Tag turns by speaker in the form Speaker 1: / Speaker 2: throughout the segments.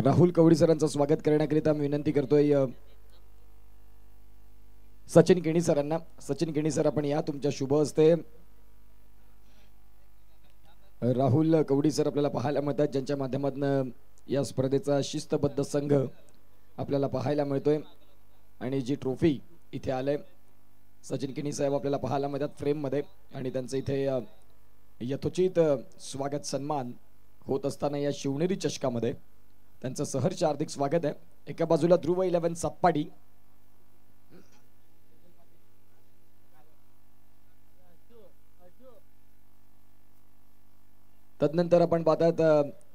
Speaker 1: राहुल कवडी सरांचं स्वागत करण्याकरिता मी विनंती करतोय सचिन केणी सरांना। सचिन केणी सर आपण या, तुमच्या शुभ हस्ते राहुल कवडी सर आपल्याला पाहायला मिळतात, ज्यांच्या माध्यमातून या स्पर्धेचा शिस्तबद्ध संघ आपल्याला पाहायला मिळतोय आणि जी ट्रॉफी इथे आले सचिन केणी साहेब आपल्याला पाहायला मिळतात फ्रेम मध्ये आणि त्यांचं इथे यथोचित स्वागत सन्मान होत असताना या शिवनेरी चषकामध्ये त्यांचं सहर्ष हार्दिक स्वागत आहे। एका बाजूला ध्रुव 11 सातपाडी, तदनंतर आपण पाहतात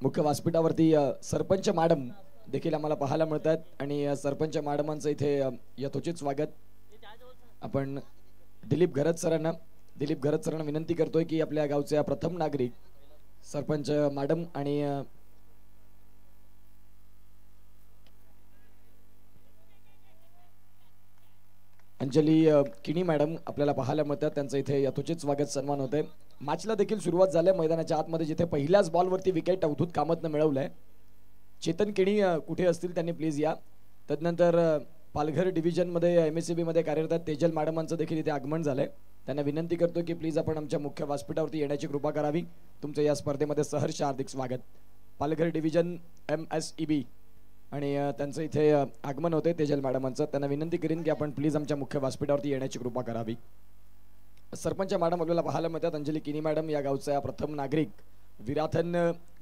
Speaker 1: मुख्य व्यासपीठावरती सरपंच मॅडम देखील आम्हाला पाहायला मिळतात आणि सरपंच मॅडमांचं इथे यथोचित स्वागत आपण दिलीप घरत सरांना विनंती करतोय की आपल्या गावचे प्रथम नागरिक सरपंच मॅडम आणि अंजली किणी मॅडम आपल्याला पाहायला मिळतात, त्यांचं इथे यथोचित स्वागत सन्मान होते। मॅचला देखील सुरुवात झाली मैदानाच्या आतमध्ये, जिथे पहिल्याच बॉलवरती विकेट अवधूत कामतनं मिळवलंय। चेतन किणी कुठे असतील त्यांनी प्लीज या। तदनंतर पालघर डिव्हिजन मध्ये MSCB मध्ये कार्यरत तेजल मॅडमांचं देखील इथे आगमन झालंय। त्यांना विनंती करतो की प्लीज आपण आमच्या मुख्य व्यासपीठावरती येण्याची कृपा करावी। तुमचं या स्पर्धेमध्ये सहर्ष हार्दिक स्वागत। पालघर डिव्हिजन MSEB आणि त्यांचं इथे आगमन होते तेजल मॅडमांचं, त्यांना विनंती करीन की आपण प्लीज आमच्या मुख्य व्यासपीठावरती येण्याची कृपा करावी। सरपंच मॅडम आपल्याला पाहायला मिळतात अंजली किनी मॅडम, या गावचा प्रथम नागरिक, विराथन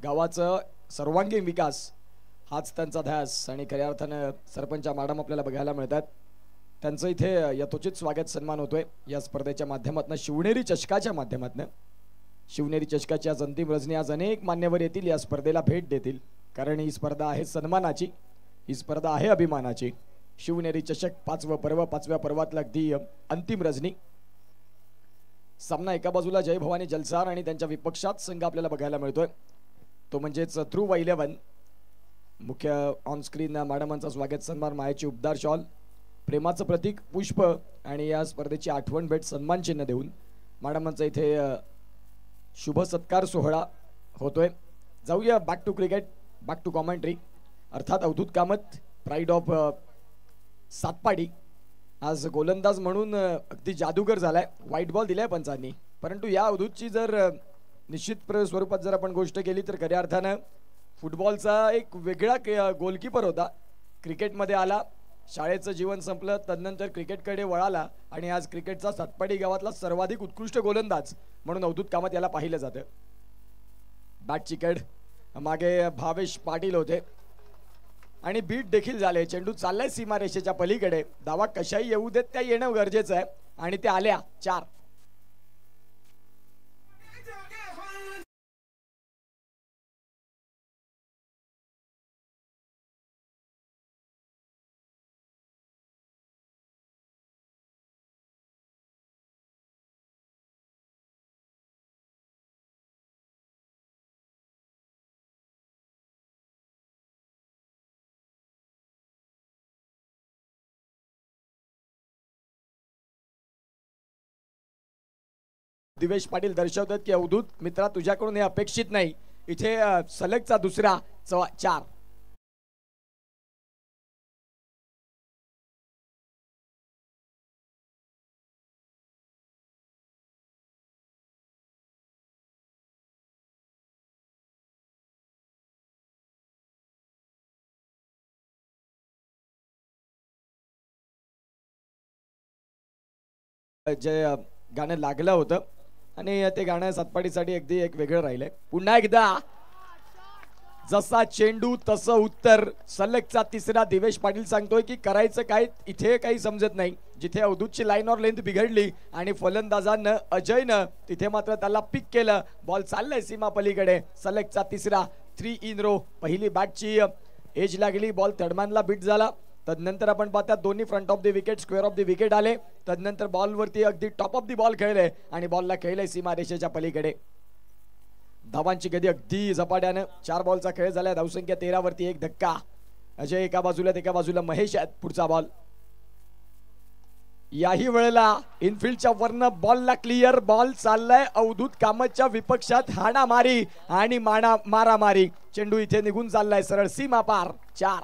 Speaker 1: गावाचं सर्वांगीण विकास हाच त्यांचा ध्यास आणि खऱ्या अर्थानं सरपंच मॅडम आपल्याला बघायला मिळतात, त्यांचं इथे यथोचित स्वागत सन्मान होतोय या स्पर्धेच्या माध्यमातून। शिवनेरी चषकाच्या माध्यमातून शिवनेरी चषकाची आज अंतिम रजनी, आज अनेक मान्यवर येतील या स्पर्धेला भेट देतील, कारण ही स्पर्धा आहे सन्मानाची, ही स्पर्धा आहे अभिमानाची। शिवनेरी चषक 5वं पर्व, 5व्या पर्वातला अगदी अंतिम रजनी सामना। एका बाजूला जय भवानी जलसार आणि त्यांच्या विपक्षात संघ आपल्याला बघायला मिळतोय, तो म्हणजेच ध्रुव 11। मुख्य ऑन स्क्रीन मॅडमांचा स्वागत सन्मान, मायाची उबदार शॉल, प्रेमाचं प्रतीक पुष्प आणि या स्पर्धेची आठवण भेट सन्मान चिन्ह देऊन मॅडमांचा इथे शुभ सत्कार सोहळा होतोय। जाऊया back to cricket, back to commentary. अर्थात अवधूत कामत प्राइड ऑफ सातपाडी आज गोलंदाज म्हणून अगदी जादूगर झालाय, व्हाईट बॉल दिलाय पंचांनी, परंतु या अवधूतची जर निश्चित स्वरूपात जर आपण गोष्ट केली तर खऱ्या अर्थानं फुटबॉलचा एक वेगळा गोलकीपर होता, क्रिकेटमध्ये आला, शाळेचं जीवन संपलं, तदनंतर क्रिकेटकडे वळाला आणि आज क्रिकेटचा सातपाडी गावातला सर्वाधिक उत्कृष्ट गोलंदाज म्हणून अवधूत कामत याला पाहिलं जातं। बॅटची कड मागे भावेश पाटील होते आणि बीट देखील झाले, चेंडू चाललाय सीमारेषेच्या पलीकडे, धावा कशाही येऊ देत त्या येणं गरजेचं आहे आणि त्या आल्या 4। दिवेश पाटील दर्शवतात की अवधूत मित्रा तुझ्याकडून हे अपेक्षित नाही, इथे सलगचा दुसरा 4। जे गाणं लागलं होतं आणि ते गाणं सातपाडीसाठी अगदी एक वेगळं राहिलंय। पुन्हा एकदा जसा चेंडू तसं उत्तर, सलगचा तिसरा। दिवेश पाटील सांगतोय की करायचं काय इथे काही समजत नाही, जिथे अवधूतची लाईन ऑर लेंथ बिघडली आणि फलंदाजानं अजयनं तिथे मात्र त्याला पिक केलं, बॉल चाललाय सीमा पलीकडे, सलगचा तिसरा 3 इन रो। पहिली बॅटची एज लागली, बॉल थर्डमॅनला बीट झाला, तदनंतर आपण पाहतात दोन्ही front of the wicket, square of the wicket आले, तदनंतर बॉलवरती अगदी टॉप ऑफ द बॉल खेळले आणि बॉलला खेळले सीमा रेषेच्या पलीकडे। धावांची गती अगदी झपाट्यानं, 4 बॉलचा खेळ झाला, धावसंख्या 13 वरती 1 धक्का। अजय एका बाजूला महेश आहेत, पुढचा बॉल याही वेळेला इनफिल्डच्या वरनं बॉलला क्लिअर बॉल चाललाय अवधूत कामतच्या विपक्षात हाणामारी आणि मारामारी. चेंडू इथे निघून चाललाय सरळ सीमा पार. 4.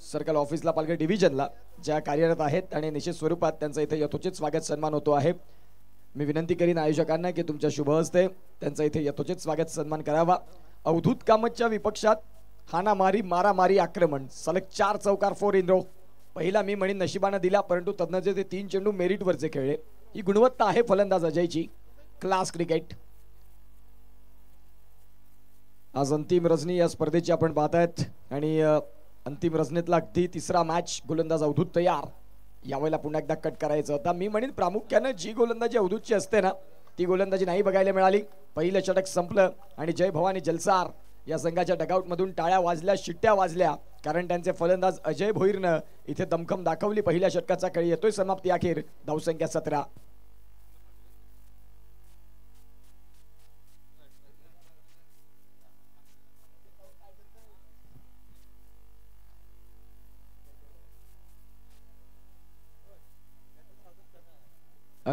Speaker 1: सर्कल ऑफिसला पालघर डिव्हिजनला ज्या कार्यरत आहेत आणि निश्चित स्वरूपात त्यांचं इथे यथोचित स्वागत सन्मान होतो आहे. मी विनंती करीन आयोजकांना की तुमच्या शुभ हस्ते त्यांचं इथे यथोचित स्वागत सन्मान करावा. अवधूत कामतच्या विपक्षात हाणामारी मारामारी आक्रमण सलग 4 चौकार 4 इन रो. पहिला मी म्हणीन नशिबाने दिला, परंतु तज्ञचे ते 3 चेंडू मेरिट वरचे खेळले. ही गुणवत्ता आहे फलंदाज अजयची. Class cricket. आज अंतिम रजनी या स्पर्धेची आपण पाहतायत आणि अंतिम रजनीतला अगदी तिसरा मॅच. गोलंदाज अवधूत तयार. यावेळेला पुन्हा एकदा कट करायचं होता. मी म्हणेन प्रामुख्यानं जी गोलंदाजी अवधूतची असते ना ती गोलंदाजी नाही बघायला मिळाली. पहिलं षटक संपलं आणि जय भवानी जलसार या संघाच्या डगआउट मधून टाळ्या वाजल्या, शिट्ट्या वाजल्या, कारण त्यांचे फलंदाज अजय भोईरनं इथे दमखम दाखवली. पहिल्या षटकाचा खेळ येतोय समाप्ती अखेर. धावसंख्या 17.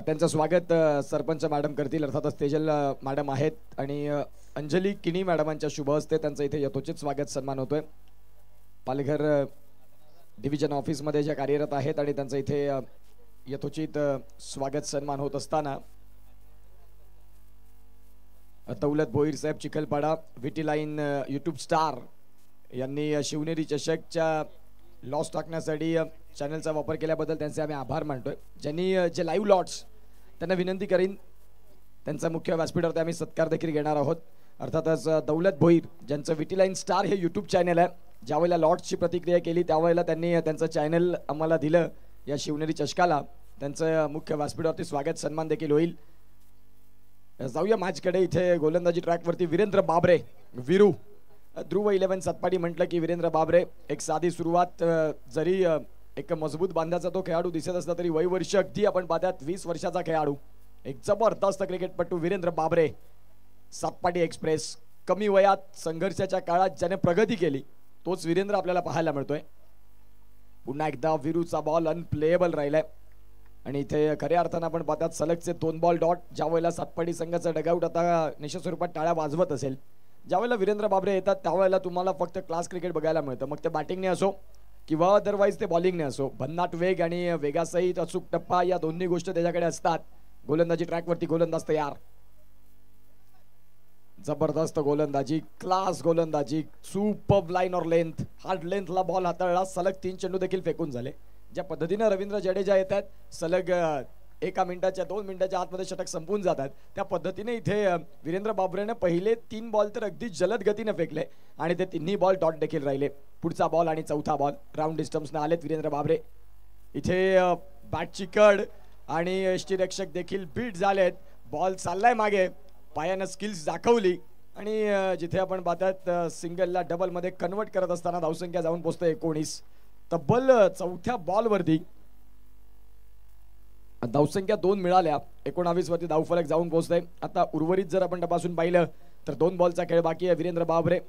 Speaker 1: त्यांचं स्वागत सरपंच मॅडम करतील. अर्थातच तेजल मॅडम आहेत आणि अंजली किणी मॅडमांच्या शुभ हस्ते त्यांचं इथे यथोचित स्वागत सन्मान होतोय. पालघर डिव्हिजन ऑफिसमध्ये ज्या कार्यरत आहेत आणि त्यांचं इथे यथोचित स्वागत सन्मान होत असताना दौलत भोईर साहेब Chikhalpada VT line YouTube star यांनी शिवनेरी चषकच्या लॉस टाकण्यासाठी चॅनलचा वापर केल्याबद्दल त्यांचे आम्ही आभार मानतोय. ज्यांनी जे लाईव्ह लॉट्स त्यांना विनंती करीन त्यांचा मुख्य व्यासपीठावर आम्ही सत्कार देखील घेणार आहोत. अर्थातच दौलत भोईर ज्यांचं व्हीटी लाईन स्टार हे यूट्यूब चॅनल आहे. ज्यावेळेला लॉट्सची प्रतिक्रिया केली त्यावेळेला त्यांनी त्यांचं चॅनल आम्हाला दिलं. या शिवनेरी चषकाला त्यांचं मुख्य व्यासपीठावरती स्वागत सन्मान देखील होईल. जाऊया मॅचकडे. इथे गोलंदाजी ट्रॅकवरती वीरेंद्र बाबरे वीरू. ध्रुव 11 सतपाडी म्हटलं की वीरेंद्र बाबरे. एक साधी सुरुवात, जरी एक मजबूत बांधाचा तो खेळाडू दिसत असला तरी वयवर्ष अगदी आपण पाहतात 20 वर्षाचा खेळाडू. एक जबरदस्त क्रिकेटपटू वीरेंद्र बाबरे. सातपाटी एक्सप्रेस. कमी वयात संघर्षाच्या काळात ज्याने प्रगती केली तोच वीरेंद्र आपल्याला पाहायला मिळतोय. पुन्हा एकदा वीरूचा बॉल अनप्लेएबल राहिलाय आणि इथे खऱ्या अर्थानं आपण पाहतात सलगचे 2 बॉल डॉट. ज्या वेळेला सातपाटी संघाचा डगआउट आता निश्चित स्वरूपात टाळ्या वाजवत असेल, ज्यावेळेला वीरेंद्र बाबरे येतात त्यावेळेला तुम्हाला फक्त क्लास क्रिकेट बघायला मिळतं. मग ते बॅटिंगने असो किंवा अदरवाईज ते बॉलिंगने असो. भन्नाट वेग आणि वेगासहित अचूक टप्पा या दोन्ही गोष्टी त्याच्याकडे असतात. गोलंदाजी ट्रॅकवरती गोलंदाज तयार. जबरदस्त गोलंदाजी, क्लास गोलंदाजी, सुपर्ब लाईन और लेंथ. हार्ड लेंथला बॉल हाताळला. सलग 3 चेंडू देखील फेकून झाले. ज्या पद्धतीने रवींद्र जडेजा येतात सलग 1 मिनिटाच्या 2 मिनिटाच्या आतमध्ये षटक संपून जातात, त्या पद्धतीने इथे वीरेंद्र बाबरेने पहिले 3 बॉल तर अगदी जलद गतीने फेकले आणि ते तिन्ही बॉल डॉट देखील राहिले. पुढचा बॉल आणि चौथा बॉल राऊंड डिस्टन्सने आलेत वीरेंद्र बाबरे. इथे बॅटची कड आणि यष्टीरक्षक देखील बीट झालेत. बॉल चाललाय मागे. पायानं स्किल्स दाखवली आणि जिथे आपण पाहतात सिंगलला डबल मध्ये कन्वर्ट करत असताना धावसंख्या जाऊन पोहोचते 19. तब्बल चौथ्या बॉलवरती धावसंख्या 2 मिळाल्या. 19 वरती धावफलक जाऊन पोहोचते. आता उर्वरित जर आपण तपासून पाहिलं तर 2 बॉलचा खेळ बाकी आहे. वीरेंद्र बाबरे.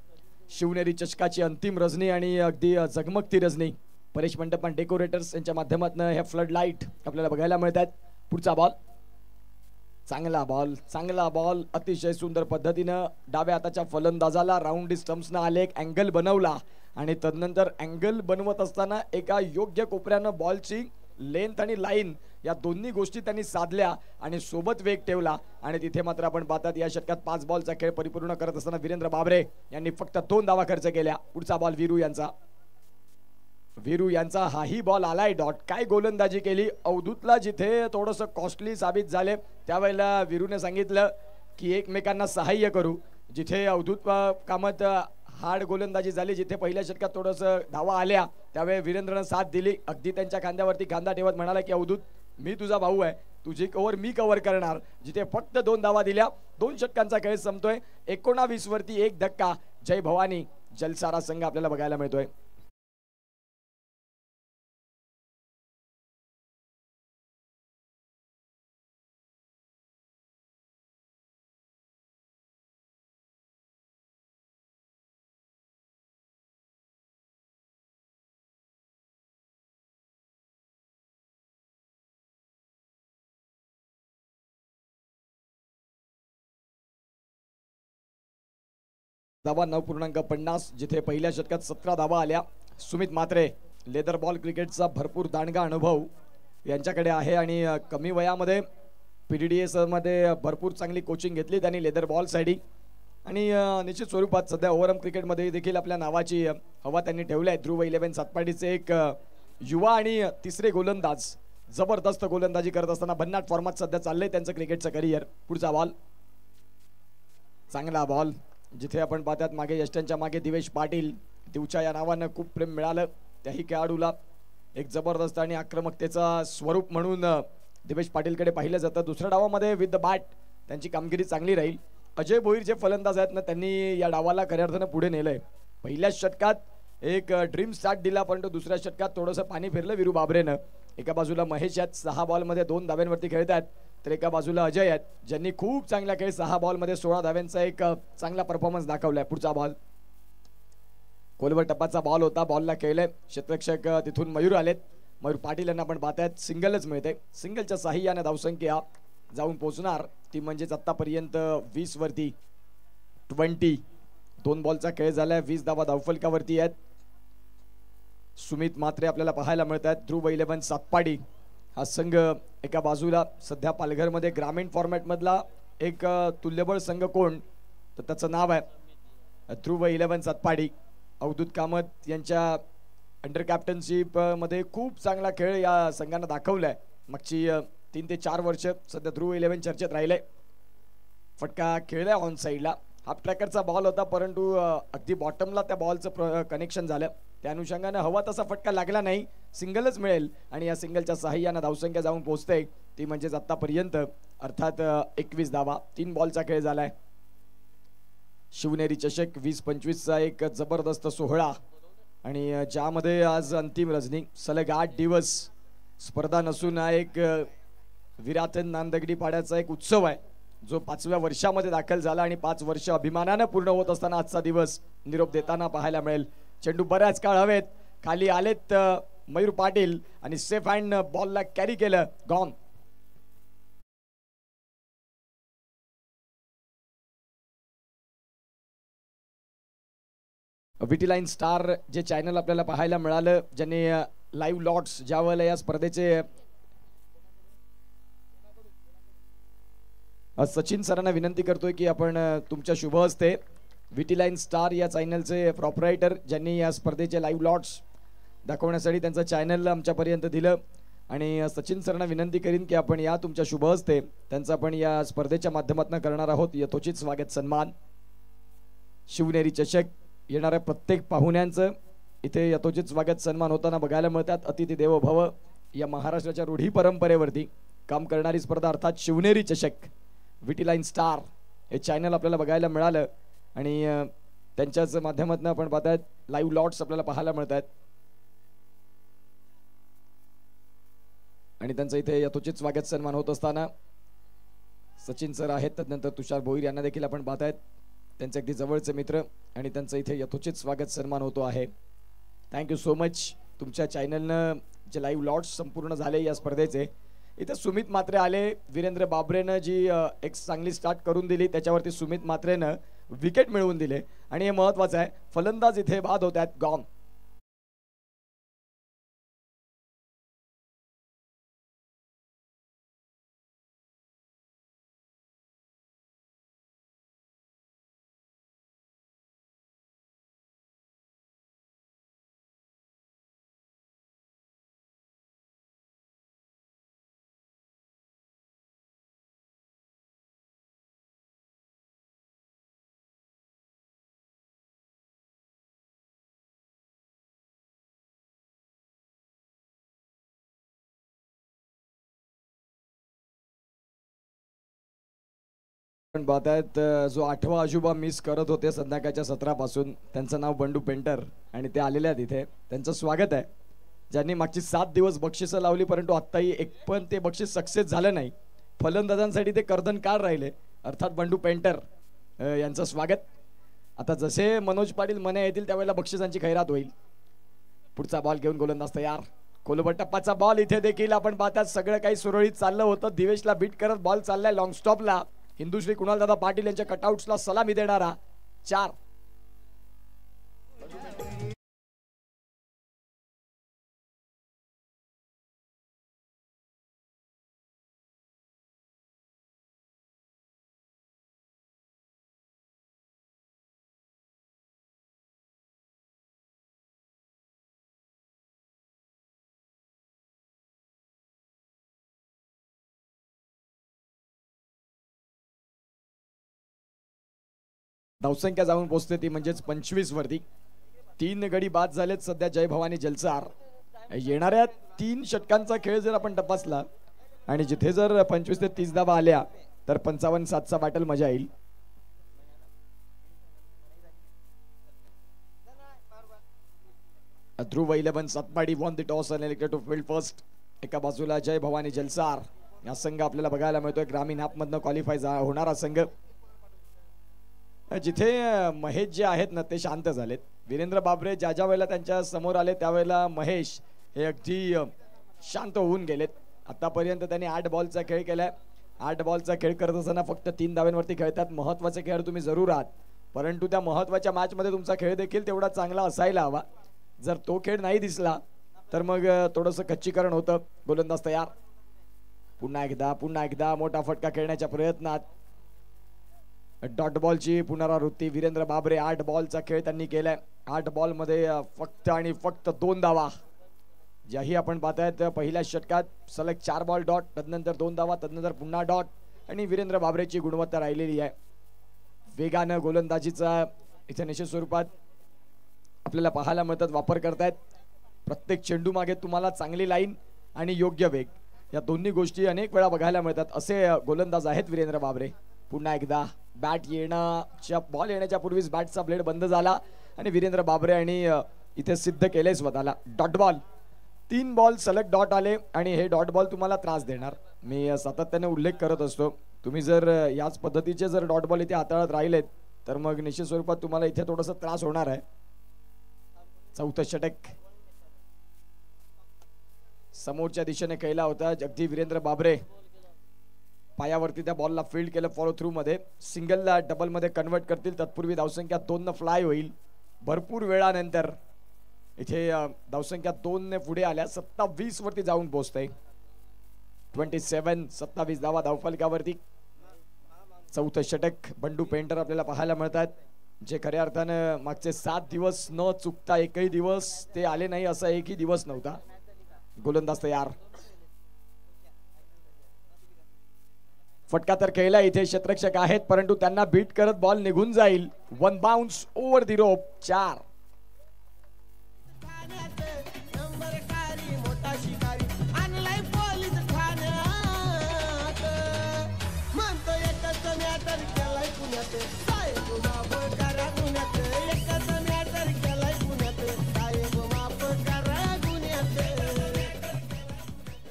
Speaker 1: शिवनेरी चषकाची अंतिम रजनी आणि अगदी झगमगती रजनी. परेश मंडप आणि डेकोरेटर्स यांच्या माध्यमातून हे फ्लड लाईट आपल्याला बघायला मिळतात. पुढचा बॉल. चांगला बॉल, चांगला बॉल. अतिशय सुंदर पद्धतीनं डाव्या हाताच्या फलंदाजाला राऊंड स्टंप्सनं आले. एक अँगल बनवला आणि तदनंतर अँगल बनवत असताना एका योग्य कोपऱ्यानं बॉलची लेंथ आणि लाईन या दोन्ही गोष्टी त्यांनी साधल्या आणि सोबत वेग ठेवला आणि तिथे मात्र आपण पाहतात या षटकात 5 बॉलचा खेळ परिपूर्ण करत असताना वीरेंद्र बाबरे यांनी फक्त 2 धावा खर्च केल्या. पुढचा बॉल वीरू यांचा. वीरू यांचा हाही बॉल आलाय डॉट. काय गोलंदाजी केली. अवधूतला जिथे थोडंसं कॉस्टली साबित झाले त्यावेळेला वीरूने सांगितलं की एकमेकांना सहाय्य करू. जिथे अवधूत कामत हार्ड गोलंदाजी झाली, जिथे पहिल्या षटकात थोडंसं धावा आल्या त्यावेळी वीरेंद्रनं साथ दिली. अगदी त्यांच्या खांद्यावरती खांदा ठेवत म्हणाला की अवधूत मी तुझा भाऊ आहे, तुझी कव्हर मी कव्हर करणार. जिथे फक्त 2 धावा दिल्या. 2 षटकांचा खेळ संपतोय. 19 वरती 1 धक्का. जय भवानी जलसारा संघ आपल्याला बघायला मिळतोय. धावा 9.50, जिथे पहिल्या षटकात 17 धावा आल्या. सुमित म्हात्रे लेदर बॉल क्रिकेटचा भरपूर दांडगा अनुभव यांच्याकडे आहे आणि कमी वयामध्ये PDDS मध्ये भरपूर चांगली कोचिंग घेतली त्यांनी लेदर बॉल साठी आणि निश्चित स्वरूपात सध्या ओव्हरआर्म क्रिकेटमध्ये देखील आपल्या नावाची हवा त्यांनी ठेवली आहे. ध्रुव 11 सातपाडीचे एक युवा आणि तिसरे गोलंदाज जबरदस्त गोलंदाजी करत असताना भन्नाट फॉर्मात सध्या चाललंय त्यांचं क्रिकेटचं करिअर. पुढचा बॉल चांगला बॉल, जिथे आपण पाहतात मागे यष्ट्यांच्या मागे दिवेश पाटील दिवच्या या नावानं खूप प्रेम मिळालं त्याही खेळाडूला. एक जबरदस्त आणि आक्रमकतेचा स्वरूप म्हणून दिवेश पाटीलकडे पाहिलं जातं. दुसऱ्या डावामध्ये विथ द बॅट त्यांची कामगिरी चांगली राहील. अजय भोईर जे फलंदाज आहेत ना त्यांनी या डावाला खऱ्या अर्थानं पुढे नेलंय. पहिल्या षटकात एक ड्रीम स्टार्ट दिला, परंतु दुसऱ्या षटकात थोडंसं पाणी फिरलं वीरू बाबरेनं. एका बाजूला महेश आहेत 6 बॉलमध्ये 2 धाव्यांवरती खेळतात, तर एका बाजूला अजय आहेत ज्यांनी खूप चांगला खेळ 6 बॉलमध्ये 16 धाव्यांचा एक चांगला परफॉर्मन्स दाखवलाय. पुढचा बॉल खोलवर टप्पाचा बॉल होता, बॉलला खेळले क्षेत्ररक्षक तिथून मयूर आलेत. मयूर पाटील यांना आपण पाहतायत सिंगलच मिळते. सिंगलच्या साह्याने धावसंख्या जाऊन पोहोचणार ती म्हणजेच आतापर्यंत 20 वरती 20. 2 बॉलचा खेळ झालाय, 20 धावा धावफलकावरती आहेत. सुमित म्हात्रे आपल्याला पाहायला मिळतात. ध्रुव 11 सातपाडी हा संघ एका बाजूला सध्या पालघरमध्ये ग्रामीण फॉर्मॅट मधला एक तुल्यबळ संघ कोण तर त्याचं नाव आहे ध्रुव 11 सातपाडी. अवधूत कामत यांच्या अंडर कॅप्टनशिप मध्ये खूप चांगला खेळ या संघानं दाखवलाय. मागची 3 ते 4 वर्ष सध्या ध्रुव 11 चर्चेत राहिले. फटका खेळलाय ऑन साईडला. हाफ ट्रॅकरचा बॉल होता, परंतु अगदी बॉटमला त्या बॉलचं कनेक्शन झालं. त्या अनुषंगाने हवा तसा फटका लागला नाही, सिंगलच मिळेल आणि या सिंगलच्या साह्याने धावसंख्या जाऊन पोहोचते ती म्हणजेच आतापर्यंत अर्थात 21 धावा. 3 बॉलचा खेळ झालाय. शिवनेरी चषक 20-25 चा एक जबरदस्त सोहळा आणि ज्यामध्ये आज अंतिम रजनी सलग 8 दिवस स्पर्धा नसून हा एक विराटन नांदगडी पाड्याचा एक उत्सव आहे जो 5व्या वर्षामध्ये दाखल झाला आणि 5 वर्ष अभिमानाने पूर्ण होत असताना आजचा दिवस निरोप देताना पाहायला मिळेल. चेंडू बऱ्याच काळ हवेत खाली आलेत मयूर पाटील आणि सेफ हँड बॉलला कॅरी केलं. गॉन. विटी लाईन स्टार जे चॅनल आपल्याला पाहायला मिळालं ज्यांनी लाईव्ह लॉट्स ज्यावेळेला या स्पर्धेचे सचिन सरांना विनंती करतोय की आपण तुमच्या शुभ हस्ते विटी लाईन स्टार या चॅनलचे प्रॉपरायटर ज्यांनी या स्पर्धेचे लाईव्ह लॉट्स दाखवण्यासाठी त्यांचं चॅनल आमच्यापर्यंत दिलं आणि सचिन सरांना विनंती करीन की आपण या तुमच्या शुभ हस्ते त्यांचं आपण या स्पर्धेच्या माध्यमातून करणार आहोत यथोचित स्वागत सन्मान. शिवनेरी चषक येणाऱ्या प्रत्येक पाहुण्यांचं इथे यथोचित स्वागत सन्मान होताना बघायला मिळतात. अतिथी देवो भव या महाराष्ट्राच्या रूढी परंपरेवरती काम करणारी स्पर्धा अर्थात शिवनेरी चषक विटी लाईन स्टार हे चॅनल आपल्याला बघायला मिळालं आणि त्यांच्याच माध्यमातून आपण पाहतायत लाईव्ह लॉट्स आपल्याला पाहायला मिळतात आणि त्यांचं इथे यथोचित स्वागत सन्मान होत असताना सचिन सर आहेत, त्यानंतर तुषार भोईर यांना देखील आपण पाहतायत त्यांचे अगदी जवळचे मित्र आणि त्यांचं इथे यथोचित स्वागत सन्मान होतो आहे. Thank you so much. तुमच्या चॅनलनं जे लाईव्ह लॉट्स संपूर्ण झाले या स्पर्धेचे. इथे सुमित म्हात्रे आले, वीरेंद्र बाबरेनं जी एक चांगली स्टार्ट करून दिली त्याच्यावरती सुमित म्हात्रेनं विकेट मिळवून दिले आणि हे महत्वाचं आहे. फलंदाज इथे बाद होत आहेत. गॉन. पण पाहतायत जो 8वा अजुबा मिस करत होते संध्याकाळच्या 17 पासून त्यांचं नाव बंडू पेंटर आणि ते आलेले आहेत इथे. त्यांचं स्वागत आहे. ज्यांनी मागची 7 दिवस बक्षिसं लावली परंतु आत्ताही एक पण ते बक्षीस सक्सेस झालं नाही. फलंदाजांसाठी ते कर्दन काळ राहिले अर्थात बंडू पेंटर यांचं स्वागत. आता जसे मनोज पाटील मने येतील त्यावेळेला बक्षिसांची खैरात होईल. पुढचा बॉल घेऊन गोलंदाज तयार. कोलबट टप्पाचा बॉल इथे देखील आपण पाहतात सगळं काही सुरळीत चाललं होतं. दिवेशला बीट करत बॉल चाललाय लॉंग स्टॉपला. हिंदुश्री कुणालदादा पाटील यांच्या कटआउट्सला सलामी देणारा 4. धावसंख्या जाऊन पोहोचते ती म्हणजेच 25 वरती. 3 गडी बाद झालेत सध्या जय भवानी जलसार. येणाऱ्या 3 षटकांचा खेळ जर आपण तपासला आणि जिथे जर 25 ते 30 धावा आल्या तर 55-7चा बॅटल मजा येईल. ध्रुव 11 सातपाडी वॉन द टॉस आणि इलेक्टेड टू फील्ड फर्स्ट. एका बाजूला जय भवानी जलसार या संघ आपल्याला बघायला मिळतोय ग्रामीण ॲप मधनं क्वालिफाय होणारा संघ. जिथे महेश जे आहेत ना ते शांत झालेत. वीरेंद्र बाबरे ज्या ज्या वेळेला त्यांच्या समोर आले त्यावेळेला महेश हे अगदी शांत होऊन गेलेत. आतापर्यंत त्यांनी 8 बॉलचा खेळ केलाय. 8 बॉलचा खेळ करत असताना फक्त 3 धाव्यांवरती खेळतात. महत्वाचे खेळ तुम्ही जरूर आहात, परंतु त्या महत्वाच्या मॅच मध्ये तुमचा खेळ देखील तेवढा चांगला असायला हवा. जर तो खेळ नाही दिसला तर मग थोडंसं कच्चीकरण होतं. गोलंदाज तयार. पुन्हा एकदा मोठा फटका खेळण्याच्या प्रयत्नात डॉट बॉलची पुनरावृत्ती. वीरेंद्र बाबरे 8 बॉलचा खेळ त्यांनी केलाय. 8 बॉल मध्ये फक्त आणि फक्त 2 धावा. ज्याही आपण पाहतायत पहिल्या षटकात सलग 4 बॉल डॉट, तदनंतर 2 धावा, तदनंतर पुन्हा डॉट आणि वीरेंद्र बाबरेची गुणवत्ता राहिलेली आहे. वेगानं गोलंदाजीचा इथे निश्चित स्वरूपात आपल्याला पाहायला मिळतात. वापर करतायत. प्रत्येक चेंडू मागे तुम्हाला चांगली लाईन आणि योग्य वेग या दोन्ही गोष्टी अनेक वेळा बघायला मिळतात. असे गोलंदाज आहेत वीरेंद्र बाबरे. पुन्हा एकदा बॅट बॉल येण्याच्या पूर्वीच बॅटचा ब्लेड बंद झाला आणि वीरेंद्र बाबरे आणि इथे सिद्ध केले स्वतःला. डॉट बॉल 3 बॉल सलग डॉट आले आणि हे डॉट बॉल तुम्हाला त्रास देणार. मी सातत्याने उल्लेख करत असतो, तुम्ही जर याच पद्धतीचे जर डॉट बॉल इथे हाताळत राहिलेत तर मग निश्चित स्वरूपात तुम्हाला इथे थोडासा त्रास होणार आहे. चौथं षटक समोरच्या दिशेने खेळला होता. अगदी वीरेंद्र बाबरे पायावरती त्या बॉलला फील्ड केलं. फॉलो थ्रू मध्ये सिंगलला डबल मध्ये कन्वर्ट करतील. तत्पूर्वी धावसंख्या 2 न फ्लाय होईल. भरपूर वेळानंतर इथे धावसंख्या 2 ने पुढे आल्या. 27 वरती जाऊन पोहोचते. 27 धावा धावफलकावरती. चौथं षटक बंडू पेंटर आपल्याला पाहायला मिळतात, जे खऱ्या अर्थानं मागचे 7 दिवस न चुकता एकही दिवस ते आले नाही असा एकही दिवस नव्हता. गोलंदाज तयार. फटका तर खेळला. इथे क्षेत्ररक्षक आहेत परंतु त्यांना बीट करत बॉल निघून जाईल. 1 bounce over the rope. 4.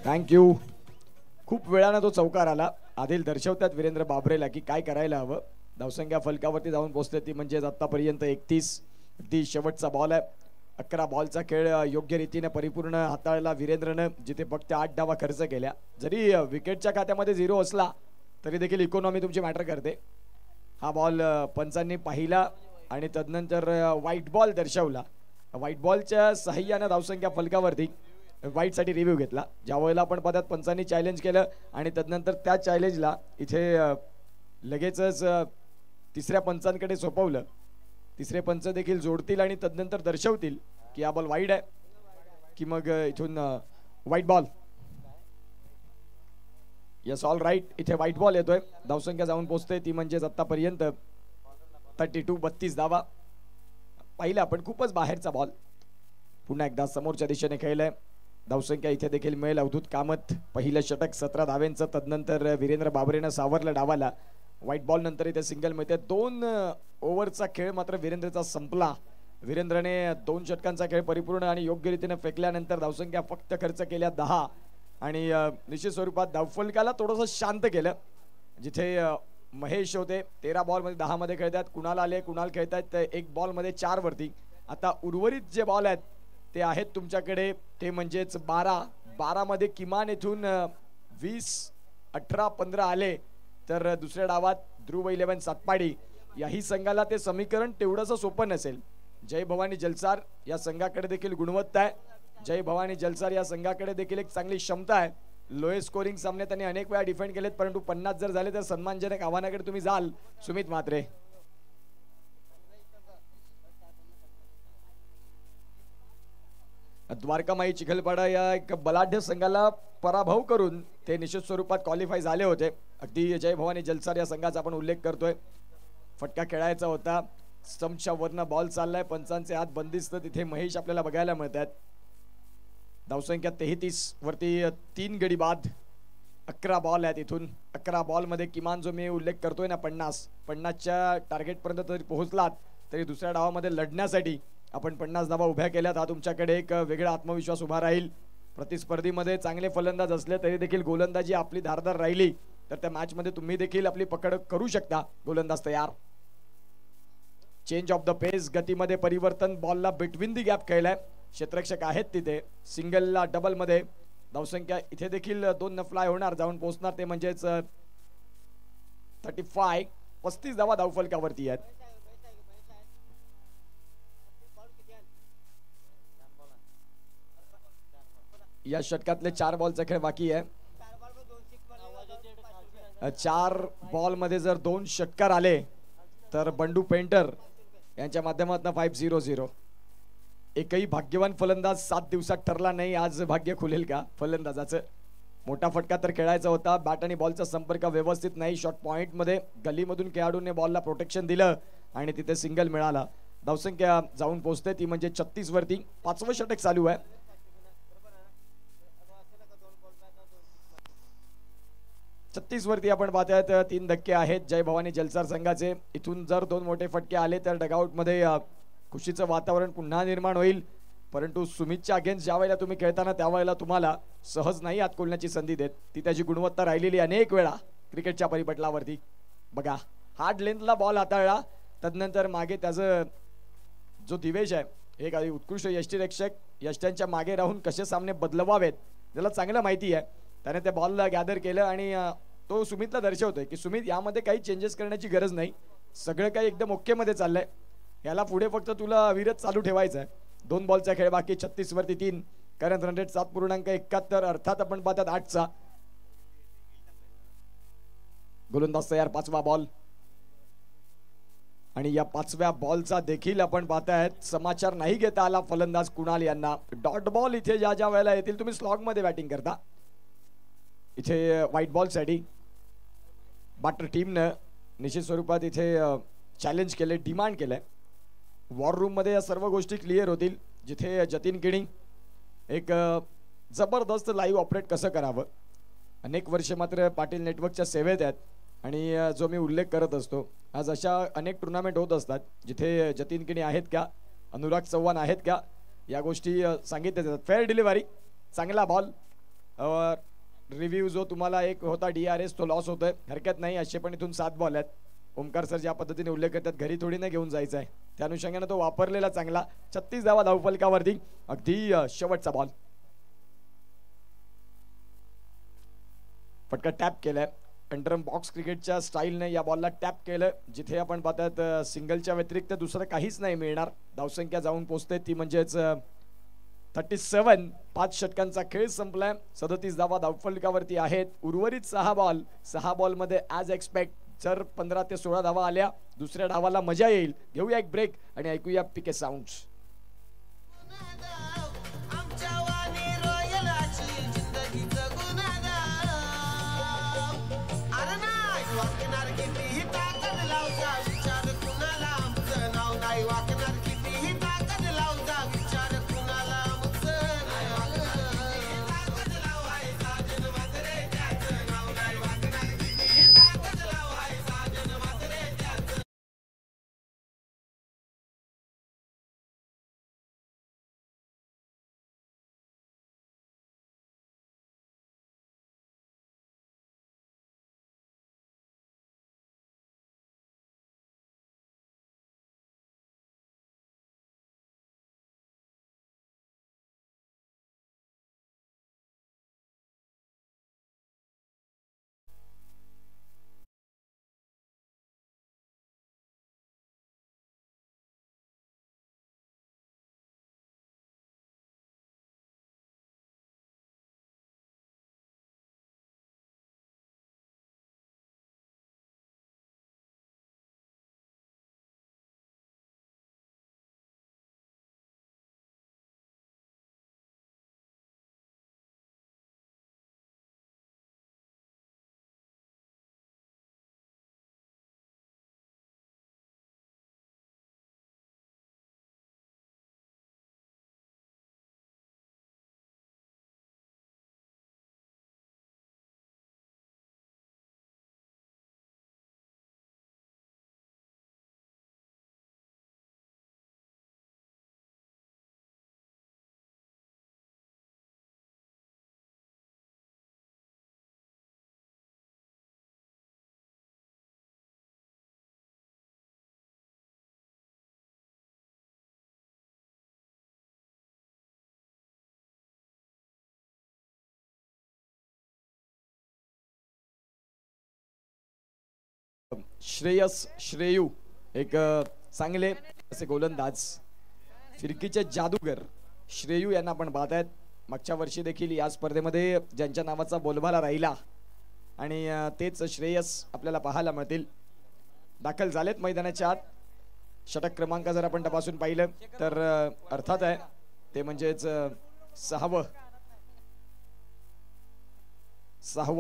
Speaker 1: Thank you. खूप वेळानं तो चौकार आला. आदिल दर्शवतात वीरेंद्र बाबरेला की काय करायला हवं. धावसंख्या फलकावरती जाऊन पोहोचते ती म्हणजे आतापर्यंत 31. अगदी शेवटचा बॉल आहे. 11 बॉलचा खेळ योग्य रीतीने परिपूर्ण हाताळला वीरेंद्रनं, जिथे फक्त 8 धावा खर्च केल्या. जरी विकेटच्या खात्यामध्ये 0 असला तरी देखील इकॉनॉमी तुमची मॅटर करते. हा बॉल पंचांनी पाहिला आणि तदनंतर व्हाईट बॉल दर्शवला. व्हाईट बॉलच्या सहाय्याने धावसंख्या फलकावरती व्हाईट साठी रिव्ह्यू घेतला. ज्या वेळेला आपण पाहतात पंचांनी चॅलेंज केलं आणि तदनंतर त्या चॅलेंजला इथे लगेचच तिसऱ्या पंचांकडे सोपवलं. तिसरे पंच देखील जोडतील आणि तदनंतर दर्शवतील की हा बॉल वाईड आहे की मग इथून white ball. Yes, all right. इथे व्हाईट बॉल येतोय. धावसंख्या जाऊन पोहोचते ती म्हणजे आतापर्यंत 32 धावा. पाहिलं आपण खूपच बाहेरचा बॉल. पुन्हा एकदा समोरच्या दिशेने खेळलंय. धावसंख्या इथे देखील मिळेल. अवधूत कामत पहिलं षटक 17 धाव्यांचं. तदनंतर वीरेंद्र बाबरेनं सावरलं डावाला. व्हाईट बॉल नंतर इथे सिंगल मिळते. 2 ओव्हरचा खेळ मात्र वीरेंद्रचा संपला. वीरेंद्रने 2 षटकांचा खेळ परिपूर्ण आणि योग्य रीतीने फेकल्यानंतर धावसंख्या फक्त खर्च केल्या 10 आणि निश्चित स्वरूपात धावफलकाला थोडंसं शांत केलं. जिथे महेश होते 13 बॉल मध्ये 10 मध्ये खेळतात. कुणाल आले, कुणाल खेळतात 1 बॉल मध्ये 4 वरती. आता उर्वरित जे बॉल आहेत ते आहेत तुमच्याकडे, ते म्हणजेच 12 मध्ये किमान इथून 20, 18, 15 आले तर दुसऱ्या डावात ध्रुव 11 सातपाडी याही संघाला ते समीकरण तेवढंसं सोपं नसेल. जय भवानी जलसार या संघाकडे देखील गुणवत्ता आहे. जय भवानी जलसार या संघाकडे देखील एक चांगली क्षमता आहे. लोएस्ट स्कोरिंग सामने त्यांनी अनेक वेळा डिफेंड केलेत, परंतु 50 जर झाले तर सन्मानजनक आव्हानाकडे तुम्ही जाल. सुमित म्हात्रे. द्वारकामाई चिखलपाडा या एक बलाढ्य संघाला पराभव करून ते निश्चित स्वरूपात क्वालिफाय झाले होते. अगदी जय भवानी जलसार या संघाचा आपण उल्लेख करतोय. फटका खेळायचा होता. स्टंपच्या वरनं बॉल चाललाय, पंचांचे हात बंदिस्त तिथे महेश आपल्याला बघायला मिळतात. धावसंख्या 33 वरती 3 गडी बाद. 11 बॉल आहेत इथून. 11 बॉल मध्ये किमान जो मी उल्लेख करतोय ना 50च्या टार्गेट पर्यंत जरी पोहोचलात तरी दुसऱ्या डावामध्ये लढण्यासाठी आपण 50 धावा उभ्या केल्यात. हा तुमच्याकडे एक वेगळा आत्मविश्वास उभा राहील. प्रतिस्पर्धीमध्ये चांगले फलंदाज असले तरी देखील गोलंदाजी आपली धारदार राहिली तर त्या मॅच मध्ये तुम्ही देखील आपली पकड करू शकता. गोलंदाज तयार. चेंज ऑफ द पेस, गतीमध्ये परिवर्तन. बॉलला बिटवीन दी गॅप खेळलाय. क्षेत्ररक्षक आहेत तिथे. सिंगलला डबल मध्ये धावसंख्या इथे देखील 2 न फ्लाय होणार, जाऊन पोहोचणार ते म्हणजेच 35 धावा धावफलकावरती आहेत. या षटकातले 4 बॉलचा खेळ बाकी आहे. 4 बॉल मध्ये जर 2 षटकार आले तर बंडू पेंटर यांच्या माध्यमातून 5-0-0. एकही भाग्यवान फलंदाज 7 दिवसात ठरला नाही. आज भाग्य खुलेल का फलंदाजाचं? मोठा फटका तर खेळायचा होता. बॅट आणि बॉलचा संपर्क व्यवस्थित नाही. शॉट पॉइंट मध्ये गलीमधून खेळाडूने बॉलला प्रोटेक्शन दिलं आणि तिथे सिंगल मिळाला. धावसंख्या जाऊन पोहोचते ती म्हणजे 36 वरती. 5वं षटक चालू आहे. 36 वरती आपण पाहतायत 3 धक्के आहेत जय भवानी जलसार संघाचे. इथून जर 2 मोठे फटके आले तर डगआउट मध्ये खुशीचं वातावरण पुन्हा निर्माण होईल. परंतु सुमितच्या अगेन्स्ट ज्या वेळेला तुम्ही खेळताना त्यावेळेला तुम्हाला सहज नाही हात खोलण्याची संधी देत. ती त्याची गुणवत्ता राहिलेली अनेक वेळा क्रिकेटच्या परिपटलावरती. बघा हार्ड लेंथला बॉल हाताळला, तदनंतर मागे त्याचं जो दिवेश आहे एक आधी उत्कृष्ट यष्टीरक्षक. यष्ट्यांच्या मागे राहून कसे सामने बदलवावेत त्याला चांगलं माहिती आहे. त्याने त्या बॉलला गॅदर केलं आणि तो सुमितला दर्शवतोय की सुमित यामध्ये काही चेंजेस करण्याची गरज नाही. सगळं काही एकदम ओके मध्ये चाललंय. याला पुढे फक्त तुला अविरत चालू ठेवायचं आहे. 2 बॉलचा खेळ बाकी. 36 वरती 3. Current run rate 7.71. अर्थात आपण पाहतात 8चा. गोलंदाज तयार. 5वा बॉल आणि या 5व्या बॉलचा देखील आपण पाहतायत समाचार नाही घेता आला फलंदाज कुणाल यांना. डॉट बॉल इथे ज्या वेळेला येतील तुम्ही स्लॉग मध्ये बॅटिंग करता. इथे व्हाईट बॉल साठी बॅटर टीमनं निश्चित स्वरूपात इथे चॅलेंज केले, डिमांड केलंय. वॉर रूम मध्ये या सर्व गोष्टी क्लिअर होतील. जिथे जतीन किणी एक जबरदस्त लाईव्ह ऑपरेट कसं करावं. अनेक वर्ष मात्र पाटील नेटवर्कच्या सेवेत आहेत आणि जो मी उल्लेख करत असतो आज अशा अनेक टुर्नामेंट होत असतात जिथे जतीन किणी आहेत का, अनुराग चव्हाण आहेत का, या गोष्टी सांगितल्या जातात. फेअर डिलिव्हरी, चांगला बॉल. रिव्ह्यू जो तुम्हाला एक होता DRS तो लॉस होतोय, हरकत नाही. असे पण इथून 7 बॉल आहेत. ओमकार सर ज्या पद्धतीने उल्लेख करतात घरी थोडी नाही घेऊन जायचं आहे त्या अनुषंगाने तो वापरलेला चांगला. 36 धावा धावफलकावरती. अगदी शेवटचा बॉल. फटका टॅप केलाय. अंडरम बॉक्स क्रिकेटच्या स्टाईलने या बॉलला टॅप केलं. जिथे आपण पाहतात सिंगलच्या व्यतिरिक्त दुसरं काहीच नाही मिळणार. धावसंख्या जाऊन पोहोचते ती म्हणजेच 37. 5 षटकांचा खेळ संपलाय. 37 धावा धावफलकावरती आहेत. उर्वरित 6 बॉल मध्ये ॲज एक्सपेक्ट जर 15 ते 16 धावा आल्या दुसऱ्या डावाला मजा येईल. घेऊया एक ब्रेक आणि ऐकूया पीके साऊंड्स. श्रेयस श्रेयू एक चांगले असे गोलंदाज, फिरकीचे जादूगर श्रेयू यांना आपण पाहत आहेत. मागच्या वर्षी देखील या स्पर्धेमध्ये ज्यांच्या नावाचा बोलबाला राहिला आणि तेच श्रेयस आपल्याला पाहायला मिळतील. दाखल झालेत मैदानाच्या आत. षटक क्रमांक जर आपण तपासून पाहिलं तर अर्थात आहे ते म्हणजेच सहावं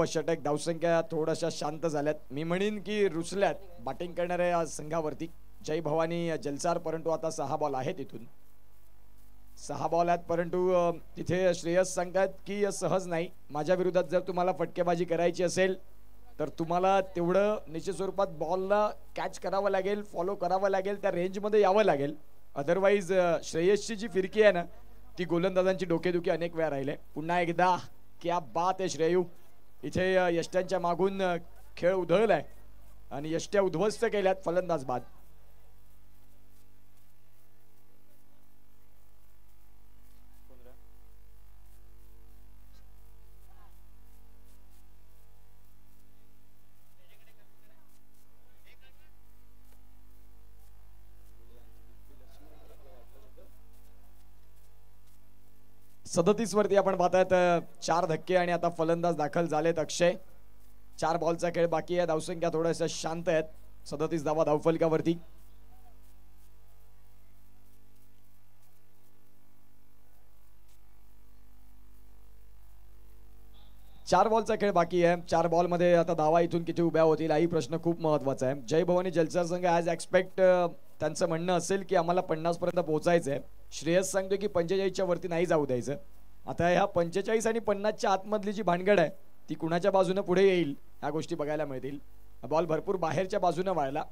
Speaker 1: षटक. धावसंख्या थोड्याशा शांत झाल्यात, मी म्हणेन की रुसल्यात बॅटिंग करणाऱ्या संघावरती. जय भवानी जलसार, परंतु आता 6 बॉल आहेत, तिथून 6 बॉल आहेत, परंतु तिथे श्रेयस सांगतात की सहज नाही. माझ्या विरोधात जर तुम्हाला फटकेबाजी करायची असेल तर तुम्हाला तेवढं निश्चित स्वरूपात बॉलला कॅच करावं लागेल, फॉलो करावं लागेल, त्या रेंजमध्ये यावं लागेल. अदरवाईज श्रेयसची जी फिरकी आहे ना ती गोलंदाजांची डोकेदुखी अनेक वेळा राहिले. पुन्हा एकदा क्या बात आहे श्रेयू. इथे यष्ट्यांच्या मागून खेळ उधळलाय आणि यष्ट्या उद्ध्वस्त केल्यात फलंदाज बाद. सदतीस वरती आपण पाहतायत 4 धक्के आणि आता फलंदाज दाखल झालेत अक्षय. 4 बॉलचा खेळ बाकी आहे. धावसंख्या थोड्याशा शांत आहेत. 37 धावा धावफलकावरती. चार बॉलचा खेळ बाकी आहे. 4 बॉल मध्ये आता धावा इथून किती उभ्या होतील हाही प्रश्न खूप महत्वाचा आहे. जय भवानी जलसार संघ ॲज एक्सपेक्ट त्यांचं म्हणणं असेल की आम्हाला 50 पर्यंत पोहोचायचं आहे. श्रेयस सांगतो की 45च्या वरती नाही जाऊ द्यायचं. आता ह्या 45 आणि 50च्या आतमधली जी भानगड आहे ती कुणाच्या बाजूने पुढे येईल ह्या गोष्टी बघायला मिळतील. बॉल भरपूर बाहेरच्या बाजूने वाळला.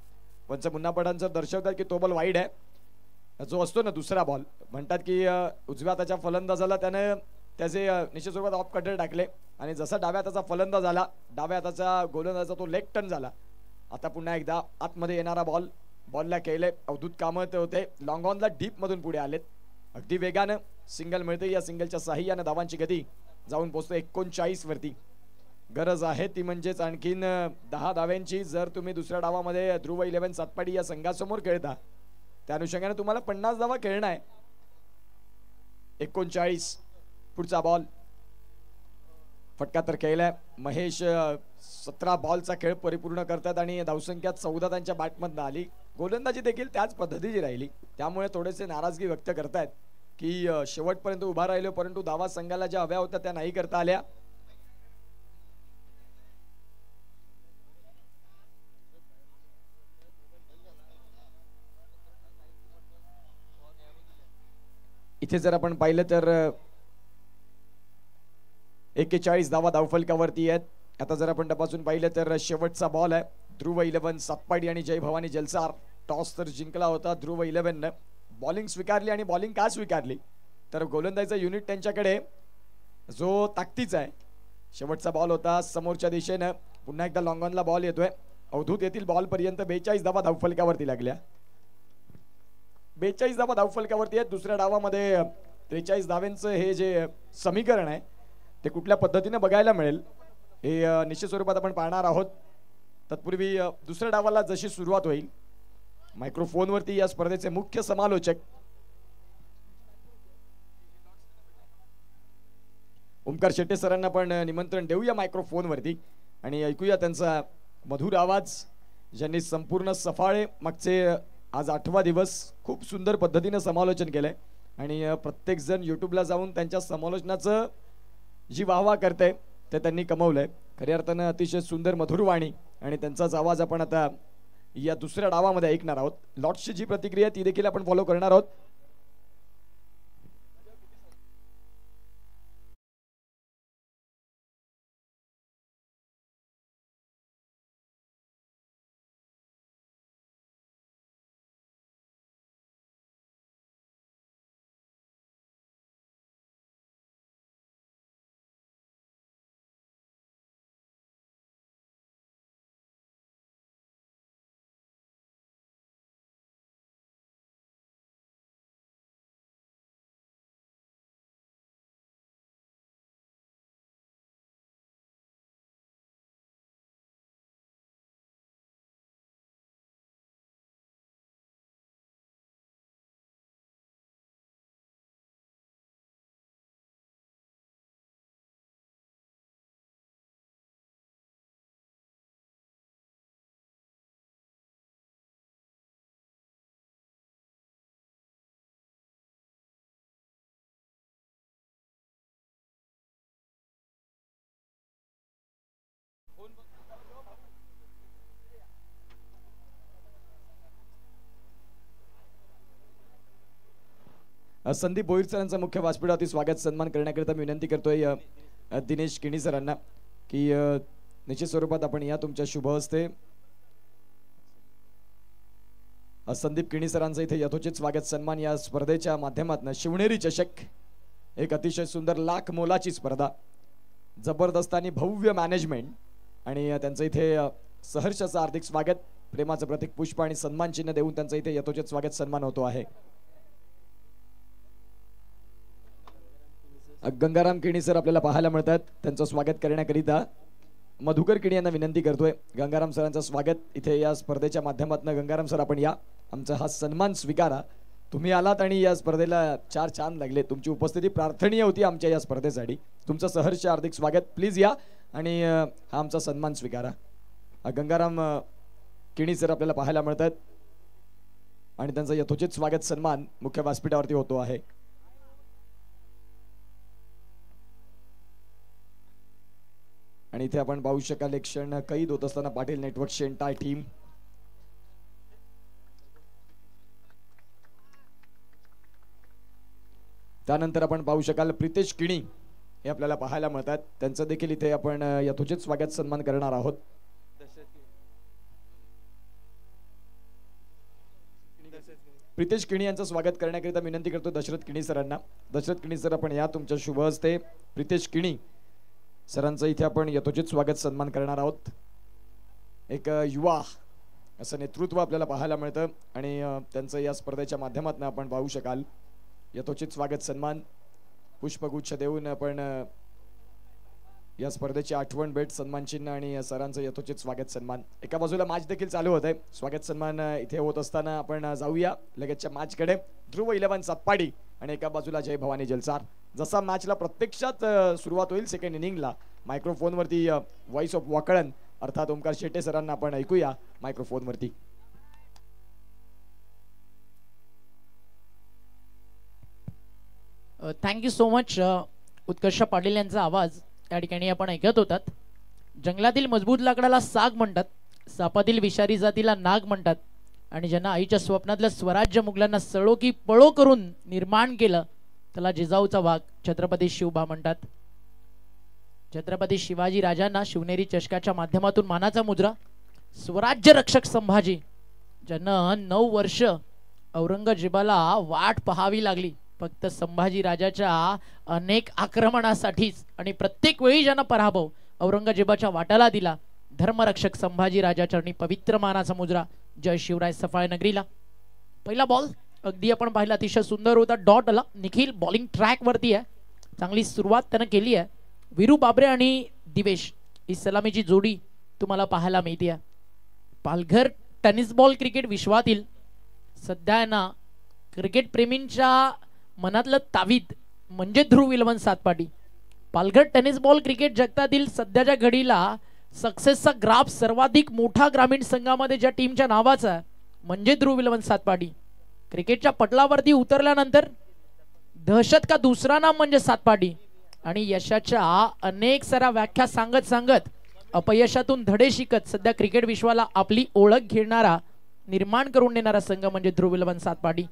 Speaker 1: पंच मुन्नापटांचं दर्शवतात की तो बॉल वाईड आहे. जो असतो ना दुसरा बॉल, म्हणतात की उजव्या हाताच्या फलंदाजाला त्याने त्याचे निश्चित स्वरूपात ऑफ कटर टाकले आणि जसा डाव्या हाताचा फलंदाज आला, डाव्या हाताचा गोलंदाजाचा तो लेग टर्न झाला. आता पुन्हा एकदा आतमध्ये येणारा बॉल, बॉलला केले अवधूत कामत होते. लॉंग ऑनला डीप मधून पुढे आलेत. अगदी वेगानं सिंगल मिळते. या सिंगलच्या साह्याने धावांची गती जाऊन पोहोचतो 39 वरती. गरज आहे ती म्हणजेच आणखीन 10 धाव्यांची. जर तुम्ही दुसऱ्या डावामध्ये ध्रुव 11 सातपाडी या संघासमोर खेळता त्या अनुषंगाने तुम्हाला 50 धावा खेळणं आहे. 39 पुढचा बॉल फटका तर केलाय. महेश 17 बॉलचा खेळ परिपूर्ण करतात आणि धावसंख्या 14 त्यांच्या बॅटमधनं आली. गोलंदाजी देखील त्याच पद्धतीची राहिली, त्यामुळे थोडेसे नाराजगी व्यक्त करतायत की शेवटपर्यंत उभा राहिलो परंतु धावा संघाला ज्या हव्या होत्या त्या नाही करता आल्या. इथे जर आपण पाहिलं तर 41 धावा धावफलकावरती आहेत. आता जर आपण तपासून पाहिलं तर शेवटचा बॉल आहे. ध्रुव 11 सातपाडी आणि जय भवानी जलसार. टॉस तर जिंकला होता ध्रुव 11 बॉलिंग स्वीकारली आणि बॉलिंग का स्वीकारली तर गोलंदाजीचा युनिट त्यांच्याकडे जो ताकदीचा आहे. शेवटचा बॉल होता समोरच्या दिशेनं. पुन्हा एकदा लॉंग ऑनला बॉल येतोय. अवधूत येथील बॉल पर्यंत 42 धावा धावफलकावरती लागल्या. 42 धावा धावफलकावरती आहेत. दुसऱ्या डावामध्ये 43 धावांचं हे जे समीकरण आहे ते कुठल्या पद्धतीने बघायला मिळेल हे निश्चित स्वरूपात आपण पाहणार आहोत. तत्पूर्वी दुसऱ्या डावाला जशी सुरुवात होईल, मायक्रोफोनवरती या स्पर्धेचे मुख्य समालोचक ओमकार शेट्टे सरांना पण निमंत्रण देऊया मायक्रोफोनवरती आणि ऐकूया त्यांचा मधुर आवाज. ज्यांनी संपूर्ण सफाळे मागचे आज 8वा दिवस खूप सुंदर पद्धतीने समालोचन केलंय आणि प्रत्येक जण यूट्यूबला जाऊन त्यांच्या समालोचनाचं जी वाहवा करते ते त्यांनी कमवलंय. खऱ्या अर्थानं अतिशय सुंदर मधुर वाणी आणि त्यांचाच आवाज आपण आता या दुसऱ्या डावामध्ये ऐकणार आहोत. लॉर्ड्सची जी प्रतिक्रिया ती देखील आपण फॉलो करणार आहोत. संदीप भोईर सरांचा मुख्य व्यासपीठावरती स्वागत सन्मान करण्याकरिता मी विनंती करतोय दिनेश किणी सरांना की निश्चित स्वरूपात आपण या तुमच्या शुभ हस्ते संदीप किणी सरांचं इथे यथोचित स्वागत सन्मान या स्पर्धेच्या माध्यमातून शिवनेरी चषक एक अतिशय सुंदर लाख मोलाची स्पर्धा जबरदस्त आणि भव्य मॅनेजमेंट आणि त्यांचं इथे सहर्षाचं हार्दिक स्वागत प्रेमाचं प्रतीक पुष्प आणि सन्मान चिन्ह देऊन त्यांचं इथे यथोचित स्वागत सन्मान होतो आहे। गंगाराम किणी सर आपल्याला पाहायला मिळतात त्यांचं स्वागत करण्याकरिता मधुकर किणी यांना विनंती करतोय गंगाराम सरांचं स्वागत इथे या स्पर्धेच्या माध्यमातून। गंगाराम सर आपण या आमचा हा सन्मान स्वीकारा तुम्ही आलात आणि या स्पर्धेला 4 चांद लागले तुमची उपस्थिती प्रार्थनीय होती आमच्या या स्पर्धेसाठी तुमचं सहर्ष हार्दिक स्वागत प्लीज या आणि हा आमचा सन्मान स्वीकारा। गंगाराम किणी सर आपल्याला पाहायला मिळतात आणि त्यांचं यथोचित स्वागत सन्मान मुख्य व्यासपीठावरती होतो आहे। आणि इथे आपण पाहू शकाल एक क्षण कैद होत असताना पाटील नेटवर्कची एंटायर टीम त्यानंतर आपण पाहू शकाल प्रितेश किणी हे आपल्याला पाहायला मिळतात त्यांचं देखील इथे आपण यथोचित स्वागत सन्मान करणार आहोत। प्रितेश किणी यांचं स्वागत करण्याकरिता विनंती करतो दशरथ किणी सरांना। दशरथ किणी सर आपण या तुमच्या शुभ हस्ते प्रितेश किणी सरांचं इथे आपण यथोचित स्वागत सन्मान करणार आहोत। एक युवा असं नेतृत्व आपल्याला पाहायला मिळतं आणि त्यांचं या स्पर्धेच्या माध्यमातून आपण पाहू शकाल यथोचित स्वागत सन्मान पुष्पगुच्छ देऊन आपण या स्पर्धेची आठवण भेट सन्मान चिन्ह आणि सरांचं यथोचित स्वागत सन्मान। एका बाजूला मॅच देखील चालू होत आहे स्वागत सन्मान इथे होत असताना आपण जाऊया लगेचच्या मॅचकडे। ध्रुव 11 सातपाडी आणि एका बाजूला जय भवानी जलसार। जसा मॅचला प्रत्यक्षात सुरुवात होईल सेकंड इनिंगला मायक्रोफोन वरती व्हॉइस ऑफ वाकळण अर्थात ओमकार शेटे सरांना आपण ऐकूया मायक्रोफोन वरती।
Speaker 2: थँक्यू सो मच उत्कर्ष पाटील यांचा आवाज या ठिकाणी आपण ऐकत होतात। जंगलातील मजबूत लाकडाला साग म्हणतात सापातील विषारी जातीला नाग म्हणतात आणि ज्यांना आईच्या स्वप्नातलं स्वराज्य मुघलांना सळो की पळो करून निर्माण केलं त्याला जिजाऊचा वाघ छत्रपती शिवबा म्हणतात। छत्रपती शिवाजी राजांना शिवनेरी चषकाच्या माध्यमातून मानाचा मुजरा स्वराज्य रक्षक संभाजी ज्यांना 9 वर्ष औरंगजेबाला वाट पाहावी लागली फक्त संभाजी राजाच्या अनेक आक्रमणासाठीच आणि प्रत्येक वेळी ज्यांना पराभव औरंगजेबाच्या वाटाला दिला धर्मरक्षक संभाजी राजाच्या आणि पवित्र मानाचा मुजरा जय शिवराय सफाळ नगरीला। पहिला बॉल अगदी आपण पाहिला अतिशय सुंदर होता डॉट आला निखिल बॉलिंग ट्रॅक वरती आहे चांगली सुरुवात त्यानं केली आहे। वीरू बाबरे आणि दिवेश ही सलामीची जोडी तुम्हाला पाहायला मिळते। पालघर टेनिस बॉल क्रिकेट विश्वातील सध्या ना क्रिकेट प्रेमींच्या मनातलं तावीद म्हणजे ध्रुव 11 Satpati. Palghar tennis ball cricket जगतातील सध्याच्या घडीला सक्सेसचा ग्राफ सर्वाधिक मोठा ग्रामीण संघामध्ये ज्या टीमच्या नावाचा म्हणजे ध्रुव 11 सातपाटी। क्रिकेटच्या पटलावरती उतरल्यानंतर दहशत का दुसरा नाम म्हणजे सातपाटी आणि यशाच्या अनेक साऱ्या व्याख्या सांगत अपयशातून धडे शिकत सध्या क्रिकेट विश्वाला आपली ओळख घेणारा निर्माण करून देणारा संघ म्हणजे ध्रुव 11 सातपाटी।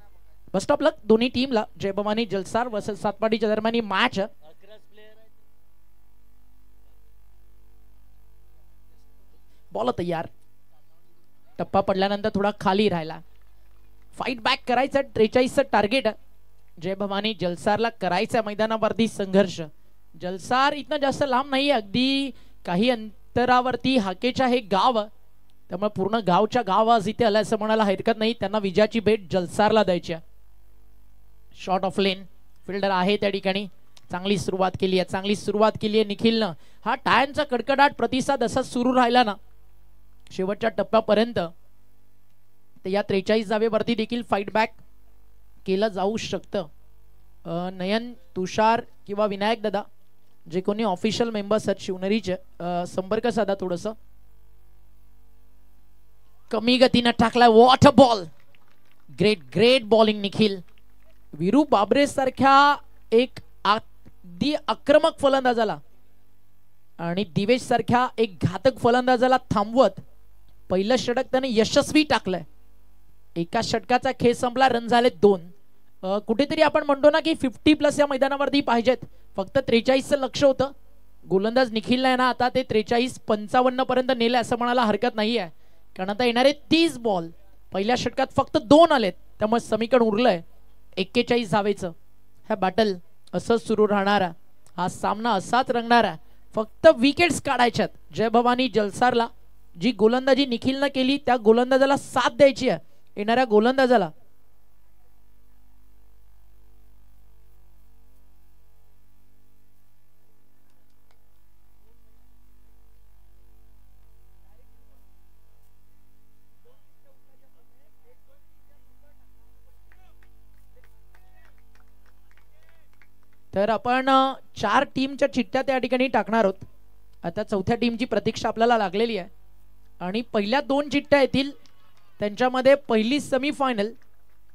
Speaker 2: बेस्ट ऑफ लक दोन्ही टीमला। जय भवानी जलसार वर्सेस सातपाटीच्या दरम्यान मॅच बॉल तयार टप्पा पडल्यानंतर थोडा खाली राहिला फाइट बॅक करायचं 43चं टार्गेट जय भवानी जलसारला करायचं मैदानावरती संघर्ष। जलसार इतना जास्त लांब नाही अगदी काही अंतरावरती हाकेच्या हे गाव त्यामुळे पूर्ण गावच्या गाव आज इथे आला असं म्हणायला हरकत नाही त्यांना विजयाची भेट जलसारला द्यायची। शॉट ऑफ लेन फिल्डर आहे त्या ठिकाणी चांगली सुरुवात केली आहे निखिलनं। हा टाळ्यांचा कडकडाट प्रतिसाद असा सुरू राहिला ना शेवटच्या टप्प्यापर्यंत तर या 43 जावेवरती देखील फाइट बॅक केलं जाऊ शकतं। नयन तुषार किंवा विनायक दादा जे कोणी ऑफिशियल मेंबर्स आहेत शिवनेरीचे संपर्क साधा थोडस कमी गतीने टाकलाय what a ball great bowling Nikhil. Viru Babre सारख्या एक अगदी आक्रमक फलंदाजाला आणि दिवेश सारख्या एक घातक फलंदाजाला थांबवत पहिलं षटक त्याने यशस्वी टाकलंय. एका षटकाचा खेळ संपला, रन झाले 2. कुठेतरी आपण म्हणतो ना की 50+ या मैदानावरती पाहिजेत. फक्त 43चं लक्ष होतं. गोलंदाज निखिल आहे ना, आता ते 43-55 पर्यंत नेले असं म्हणायला हरकत नाही आहे. कारण आता येणारे 30 बॉल पहिल्या षटकात फक्त 2 आलेत, त्यामुळे समीकरण उरलंय 41 धावेचं. ह्या बॅटल असंच सुरू राहणारा, हा सामना असाच रंगणारा. फक्त विकेट्स काढायच्यात. जय भवानी जलसारला जी गोलंदाजी निखिलनं केली त्या गोलंदाजाला साथ द्यायची आहे येणाऱ्या गोलंदाजाला. तर आपण 4 टीमच्या चिठ्ठ्या त्या ठिकाणी टाकणार आहोत. आता चौथ्या टीमची प्रतीक्षा आपल्याला लागलेली आहे आणि पहिल्या 2 चिठ्ठ्या येतील त्यांच्यामध्ये पहिली सेमीफायनल,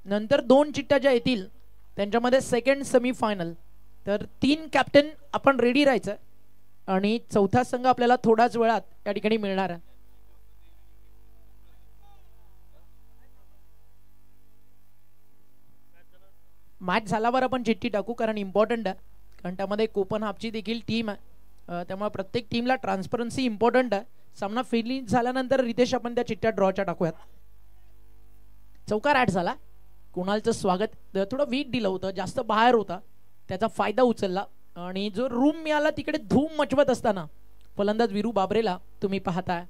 Speaker 2: नंतर 2 चिठ्ठ्या ज्या येतील त्यांच्यामध्ये सेकंड सेमीफायनल. तर 3 कॅप्टन आपण रेडी राहायचं आणि चौथा संघ आपल्याला थोड्याच वेळात या ठिकाणी मिळणार आहे. मॅच झाल्यावर आपण चिठ्ठी टाकू कारण इम्पॉर्टंट आहे. कारण त्यामध्ये कोपन हाफची देखील टीम आहे, त्यामुळे प्रत्येक टीमला ट्रान्सपरन्सी इम्पॉर्टंट आहे. सामना फिनिश झाल्यानंतर रितेश आपण त्या चिठ्ठ्या ड्रॉच्या टाकूयात. चौकार ॲड झाला. कुणालचं स्वागत. थोडं वीक दिलं होतं, जास्त बाहेर होता, त्याचा फायदा उचलला आणि जो रूम मिळाला तिकडे धूम मचवत असताना फलंदाज वीरू बाबरेला तुम्ही पाहताय.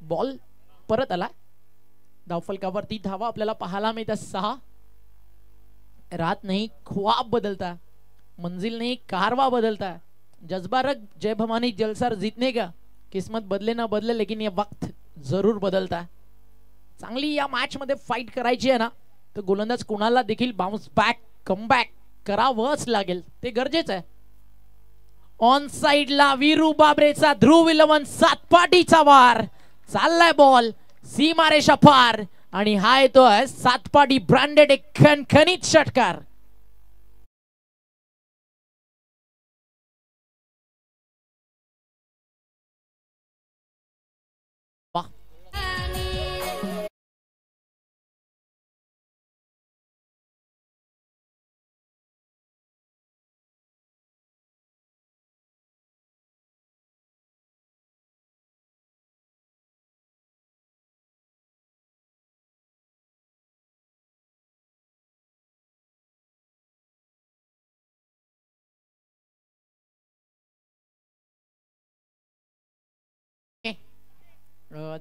Speaker 2: बॉल परत आला. धावफलकावरती धावा आपल्याला पाहायला मिळतात 6. रात नहीं ख्वाब बदलता, मंजिल नहीं कारवा बदलता, जज्बा रख जय भवानी जलसार जीतने का, किस्मत बदले ना बदले लेकिन ये वक्त जरूर बदलता. चांगली या मॅच मध्ये फाईट करायची आहे ना, तर गोलंदाज कुणाला देखील बाउन्स बॅक कमबॅक करावंच लागेल, ते गरजेचं आहे. ऑन साइडला वीरू बाबरेचा ध्रुव 11 सातपाटीचा वार. चाललाय बॉल सीमारेषा पार आणि हा येतोय सातपाटी ब्रँडेड एक खणखणीत षटकार.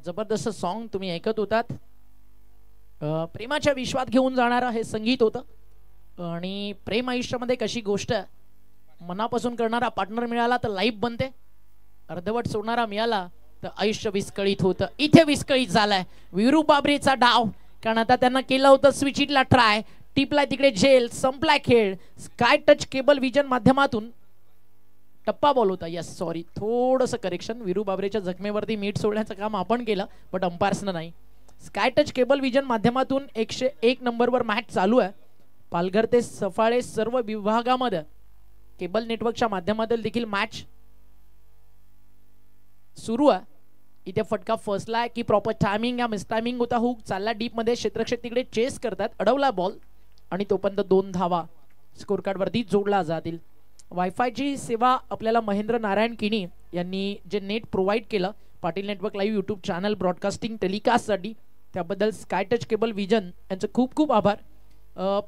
Speaker 2: जबरदस्त सॉन्ग तुम्ही ऐकत होतात. प्रेमाच्या विश्वात घेऊन जाणारा हे संगीत होतं आणि प्रेम आयुष्यामध्ये कशी गोष्ट मनापासून करणारा पार्टनर मिळाला तर लाईफ बनते, अर्धवट सोडणारा मिळाला तर आयुष्य विस्कळीत होतं. इथे विस्कळीत झालाय वीरू बाबरेचा डाव, कारण आता त्यांना केलं होतं स्विच हिटला ट्राय, टिपलाय तिकडे जेल, संपलाय खेळ. स्काय टच केबल विजन माध्यमातून टप्पा बॉल होता. यस सॉरी, थोडंसं करेक्शन. वीरू बाबरेच्या जखमेवरती मीठ सोडण्याचं काम आपण केलं बट अंपायर्सनं नाही. स्काय टच केबल विजन माध्यमातून 101 नंबरवर मॅच चालू आहे. पालघर ते सफाळे सर्व विभागामध्ये केबल नेटवर्कच्या माध्यमातून देखील मॅच सुरू आहे. इथे फटका फसला आहे की प्रॉपर टायमिंग या मिसटायमिंग होता. हुक चालला डीप मध्ये, क्षेत्ररक्षक तिकडे चेस करतात, अडवला बॉल आणि तोपर्यंत 2 धावा स्कोर कार्ड वरती जोडला जातील. वायफायची सेवा आपल्याला महेंद्र नारायण किणी यांनी जे नेट प्रोव्हाइड केलं Patil network live YouTube channel broadcasting टेलिकास्टसाठी, त्याबद्दल स्काय टच केबल विजन यांचं खूप खूप आभार.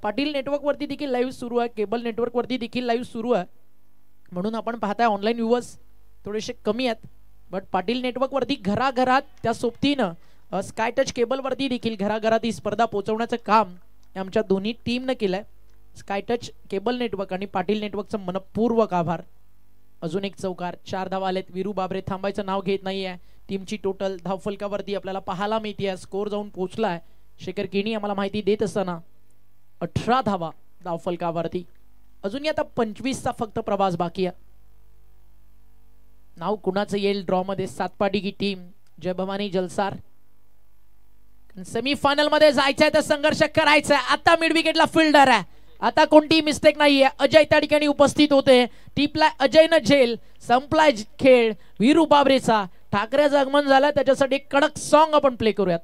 Speaker 2: पाटील नेटवर्क वरती देखील लाईव्ह सुरू आहे, केबल नेटवर्क वरती देखील लाईव्ह सुरू आहे, म्हणून आपण पाहताय ऑनलाईन व्ह्यूअर्स थोडेसे कमी आहेत. बट पाटील नेटवर्क वरती घराघरात त्या सोबतीनं स्काय टच केबल वरती देखील घराघरात ही स्पर्धा पोहोचवण्याचं काम आमच्या दोन्ही टीमनं केलंय. स्काय टच केबल नेटवर्क आणि पाटील नेटवर्कचं मनपूर्वक आभार. अजून एक चौकार, 4 धावा आलेत. वीरू बाबरे थांबायचं नाव घेत नाहीये. टीमची टोटल धावफलकावरती आपल्याला पाहायला मिळते, स्कोर जाऊन पोहोचलाय. शेखर किणी आम्हाला माहिती देत असताना 18 धावा धावफलकावरती. अजून आता 25चा फक्त प्रवास बाकी आहे. नाव कुणाचं येईल ड्रॉ मध्ये? सातपाटी की टीम जय भवानी जलसार. सेमीफायनल मध्ये जायचंय तर संघर्ष करायचा. आता मिड विकेटला फिल्डर आहे, आता कोणतीही मिस्टेक नाहीये. अजय त्या ठिकाणी उपस्थित होते. टिपलाय अजयनं झेल. संपलाय खेळ. वीरू बाबरेचा. ठाकरेचं आगमन झालं, त्याच्यासाठी एक कडक सॉन्ग आपण प्ले करूयात.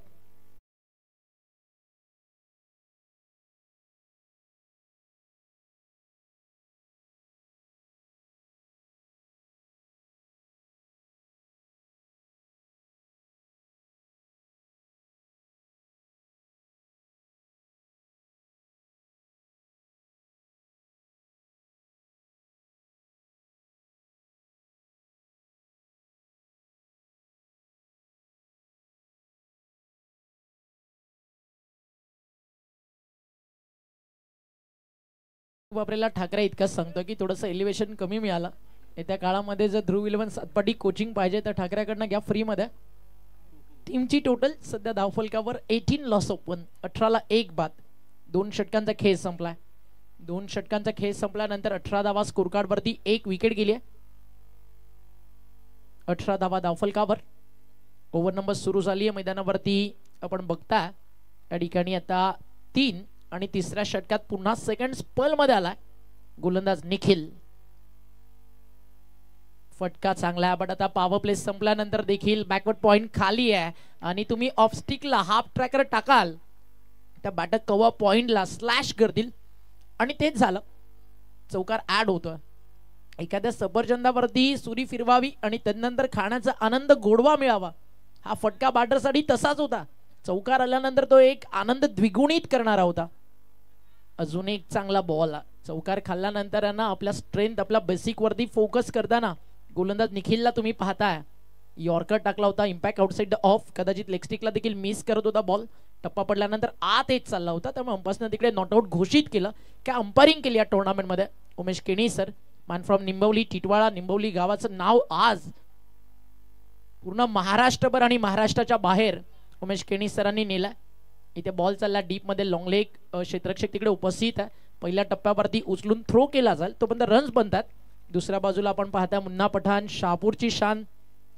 Speaker 2: बाबरेला ठाकरे इतकंच सांगतो की थोडंसं एलिव्हेशन कमी मिळालं. येत्या काळामध्ये जर ध्रुव 11 सातपाटी कोचिंग पाहिजे तर ठाकरेकडनं घ्या फ्रीमध्ये. टीमची टोटल सध्या धावफलकावर 18 लॉस ऑफ 1, 18ला 1 बाद. 2 षटकांचा खेळ संपलाय. 2 षटकांचा खेळ संपल्यानंतर 18 धावा स्कोर कार्ड वरती, 1 विकेट गेली आहे. 18 धावा धावफलकावर. ओव्हर नंबर सुरू झाली आहे मैदानावरती. आपण बघता या ठिकाणी आता 3 आणि तिसऱ्या षटकात पुन्हा सेकंड स्पेल मध्ये आलाय गोलंदाज निखिल. फटका चांगला आहे, बट आता पॉवर प्ले संपल्यानंतर देखील बॅकवर्ड पॉइंट खाली आहे आणि तुम्ही ऑफ स्टिकला हाफ ट्रॅकर टाकाल त्या बॅटर कव्हर पॉइंटला स्लॅश करतील आणि तेच झालं. चौकार ऍड होतोय. एखाद्या सफरचंदावरती सुरी फिरवावी आणि त्यानंतर खाण्याचा आनंद गोडवा मिळावा, हा फटका बॅटरसाठी तसाच होता. चौकार आल्यानंतर तो एक आनंद द्विगुणित करणारा होता. अजून एक चांगला बॉल. चौकार खाल्ल्यानंतर ना आपल्या स्ट्रेंथ, आपल्या बेसिक वरती फोकस करताना गोलंदाज निखिलला तुम्ही पाहताय यॉर्कर टाकला होता. इम्पॅक्ट आउटसाइड द ऑफ, कदाचित लेग स्टिकला देखील मिस करत होता बॉल. टप्पा पडल्यानंतर आत येत चालला होता, त्यामुळे अंपायरने तिकडे नॉट आउट घोषित केलं. काय अंपायरिंग केली या टुर्नामेंटमध्ये Umesh Keni sir, man from Nimbavali, Titwala. Nimbavali गावाचं नाव आज पूर्ण महाराष्ट्रभर आणि महाराष्ट्राच्या बाहेर उमेश केणी सरांनी नेला. इथे बॉल चालला डीप मध्ये, लॉंग लेग. क्षेत्ररक्षक तिकडे उपस्थित आहे. पहिल्या टप्प्यावरती उचलून थ्रो केला जाईल, तोपर्यंत रन्स बनतात. दुसऱ्या बाजूला आपण पाहता मुन्ना पठाण, शहापूरची शान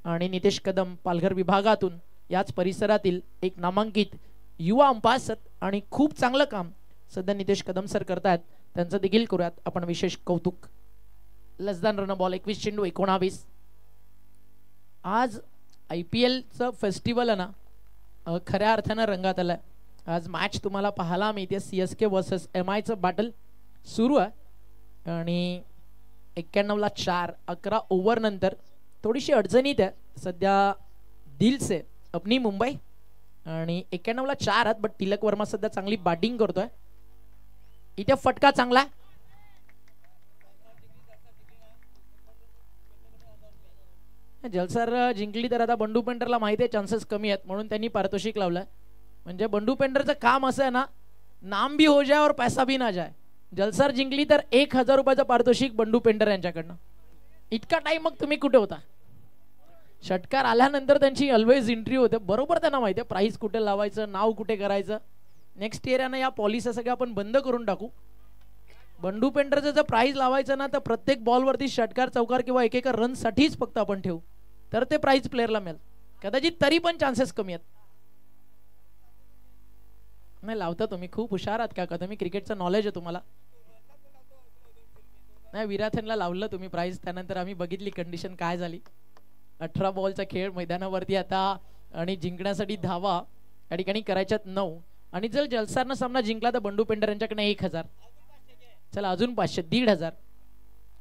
Speaker 2: आणि नितेश कदम पालघर विभागातून याच परिसरातील एक नामांकित युवा अंपायर सर आणि खूप चांगलं काम सध्या नितेश कदम सर करतायत. त्यांचं देखील करूयात आपण विशेष कौतुक. लेस दॅन रन बॉल, 21 चेंडू 19. आज IPL चं फेस्टिवल आहे ना खऱ्या अर्थानं रंगात आलाय. आज मॅच तुम्हाला पाहायला मिळते. CSK वर्सेस MI चं बॅटल सुरू आहे आणि 91ला 4. 11 ओव्हर नंतर थोडीशी अडचणीत आहे सध्या दिल से अपनी मुंबई आणि 91ला 4 आहेत, बट तिलक वर्मा सध्या चांगली बॅटिंग करतोय. इथे फटका चांगला. जलसर जिंकली तर आता बंडू पेंटरला माहिती आहे चान्सेस कमी आहेत, म्हणून त्यांनी पारितोषिक लावलंय. म्हणजे बंडू पेंटरचं काम असं आहे ना, नाम भी हो जाए और पैसा भी ना जाए. जलसर जिंकली तर 1000 रुपयाचं पारितोषिक बंडू पेंटर यांच्याकडनं. इतका टाइम मग तुम्ही कुठे होता? षटकार आल्यानंतर त्यांची ऑलवेज एंट्री होते. बरोबर त्यांना माहिती आहे प्राइस कुठे लावायचं, नाव कुठे करायचं. नेक्स्ट इयर या पॉलिसी सगळ्या आपण बंद करून टाकू. बंडू पेंटरचं जर प्राइस लावायचं ना तर प्रत्येक बॉलवरती षटकार, चौकार किंवा एकेका रन साठीच फक्त आपण ठेवू, तर ते प्राइस प्लेअरला मिळेल. कदाचित तरी पण चान्सेस कमी आहेत. नाही लावता तुम्ही, खूप हुशार आहात काका तुम्ही, क्रिकेटचं नॉलेज आहे तुम्हाला. नाही विराथनला लावलं तुम्ही प्राइस, त्यानंतर आम्ही बघितली कंडिशन काय झाली. 18 बॉलचा खेळ मैदानावरती आता आणि जिंकण्यासाठी धावा या ठिकाणी करायच्यात 9. आणि जर जलसारनं सामना जिंकला तर बंडू पेंटर यांच्याकडे 1000. चला अजून 500, 1500.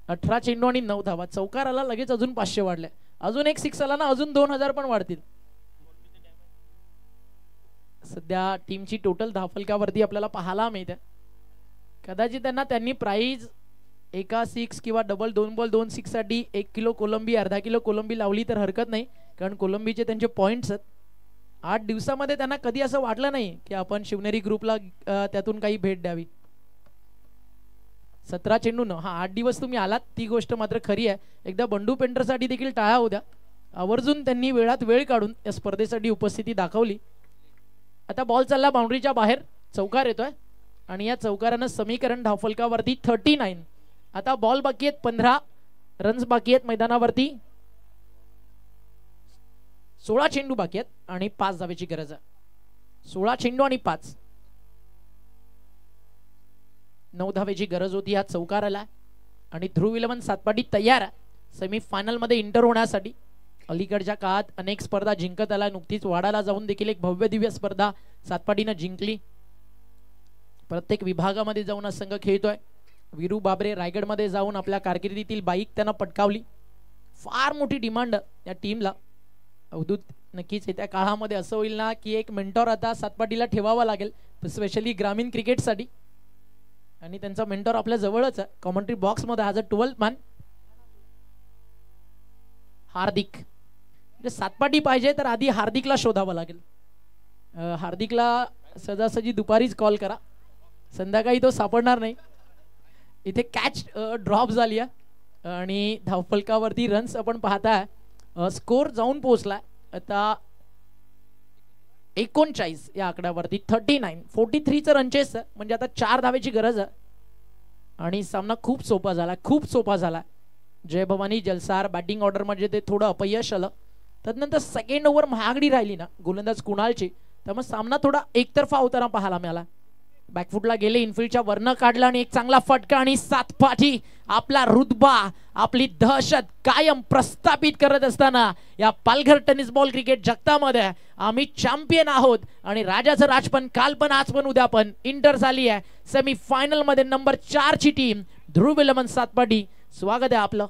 Speaker 2: 18 चेंडू आणि 9 धावा. चौकार आला लगेच अजून 500 वाढले. अजून एक 6 आला ना अजून 2000 पण वाढतील. सध्या टीमची टोटल धावफलकावरती आपल्याला पाहायला मिळते. कदाचित त्यांनी प्राइज एका 6 किंवा डबल 2 बॉल 2 6 साठी 1 किलो कोलंबी, अर्धा किलो कोलंबी लावली तर हरकत नाही, कारण कोलंबीचे त्यांचे पॉइंट्स आहेत. 8 दिवसामध्ये त्यांना कधी असं वाटलं नाही की आपण शिवनेरी ग्रुपला त्यातून काही भेट द्यावी. 17 चेंडू न, हा 8 दिवस तुम्ही आलात ती गोष्ट मात्र खरी आहे. एकदा बंडू पेंटरसाठी देखील टाळ्या होत्या. आवर्जून त्यांनी वेळात वेळ काढून या स्पर्धेसाठी उपस्थिती दाखवली. आता बॉल चालला बाउंड्रीच्या बाहेर, चौकार येतोय आणि या चौकारानं समीकरण धावफलकावरती 39. आता बॉल बाकी आहेत 15, रन्स बाकी आहेत मैदानावरती 16 चेंडू बाकी आहेत आणि 5 धावेची गरज आहे. 16 चेंडू आणि 5. 9 धावेची गरज होती ह्या चौकाराला आणि ध्रुव 11 सातपाटी तयार आहे सेमीफायनल मध्ये इंटर होण्यासाठी. अलीकडच्या काळात अनेक स्पर्धा जिंकत आला. नुकतीच वाडाला जाऊन देखील एक भव्य दिव्य स्पर्धा सातपाटीनं जिंकली. प्रत्येक विभागामध्ये जाऊन संघ खेळतोय. वीरू बाबरे रायगडमध्ये जाऊन आपल्या कारकिर्दीतील बाईक त्यांना पटकावली. फार मोठी डिमांड या टीमला. अवधूत नक्कीच येत्या काळामध्ये असं होईल ना की एक मेंटॉर आता सातपाटीला ठेवावा लागेल स्पेशली ग्रामीण क्रिकेटसाठी. आणि त्यांचा मेंटॉर आपल्या जवळच आहे कॉमेंट्री बॉक्स मध्ये ॲज अ 12th मॅन. हार्दिक म्हणजे सातपाटी पाहिजे तर आधी हार्दिकला शोधावं लागेल. हार्दिकला सहजासहजी दुपारीच कॉल करा, संध्याकाळी तो सापडणार नाही. इथे कॅच ड्रॉप झाली आहे आणि धावफलकावरती रन्स आपण पाहताय. स्कोर जाऊन पोहोचलाय आता 39 या आकड्यावरती. 43चं रनचेस म्हणजे आता 4 धावेची गरज आहे आणि सामना खूप सोपा झाला, खूप सोपा झाला. जय भवानी जलसार बॅटिंग ऑर्डर मध्ये ते थोडं अपयश आलं. त्यानंतर सेकंड ओव्हर महागडी राहिली ना गोलंदाज कुणालची, त्यामुळे सामना थोडा एकतर्फा होताना पाहायला मिळाला. बॅकफुटला गेले, इनफिल्डच्या वरनं काढला आणि एक चांगला फटका आणि सातपाटी आपला रुतबा आपली दहशत कायम प्रस्थापित करत असताना या पालघर टेनिस बॉल क्रिकेट जगतामध्ये आम्ही चॅम्पियन आहोत. आणि राजाचं राज पण काल पण आज पण उद्या पण इंटर झाली आहे सेमी फायनल मध्ये. नंबर 4 ची टीम ध्रुव 11 सातपाटी. स्वागत आहे आपलं.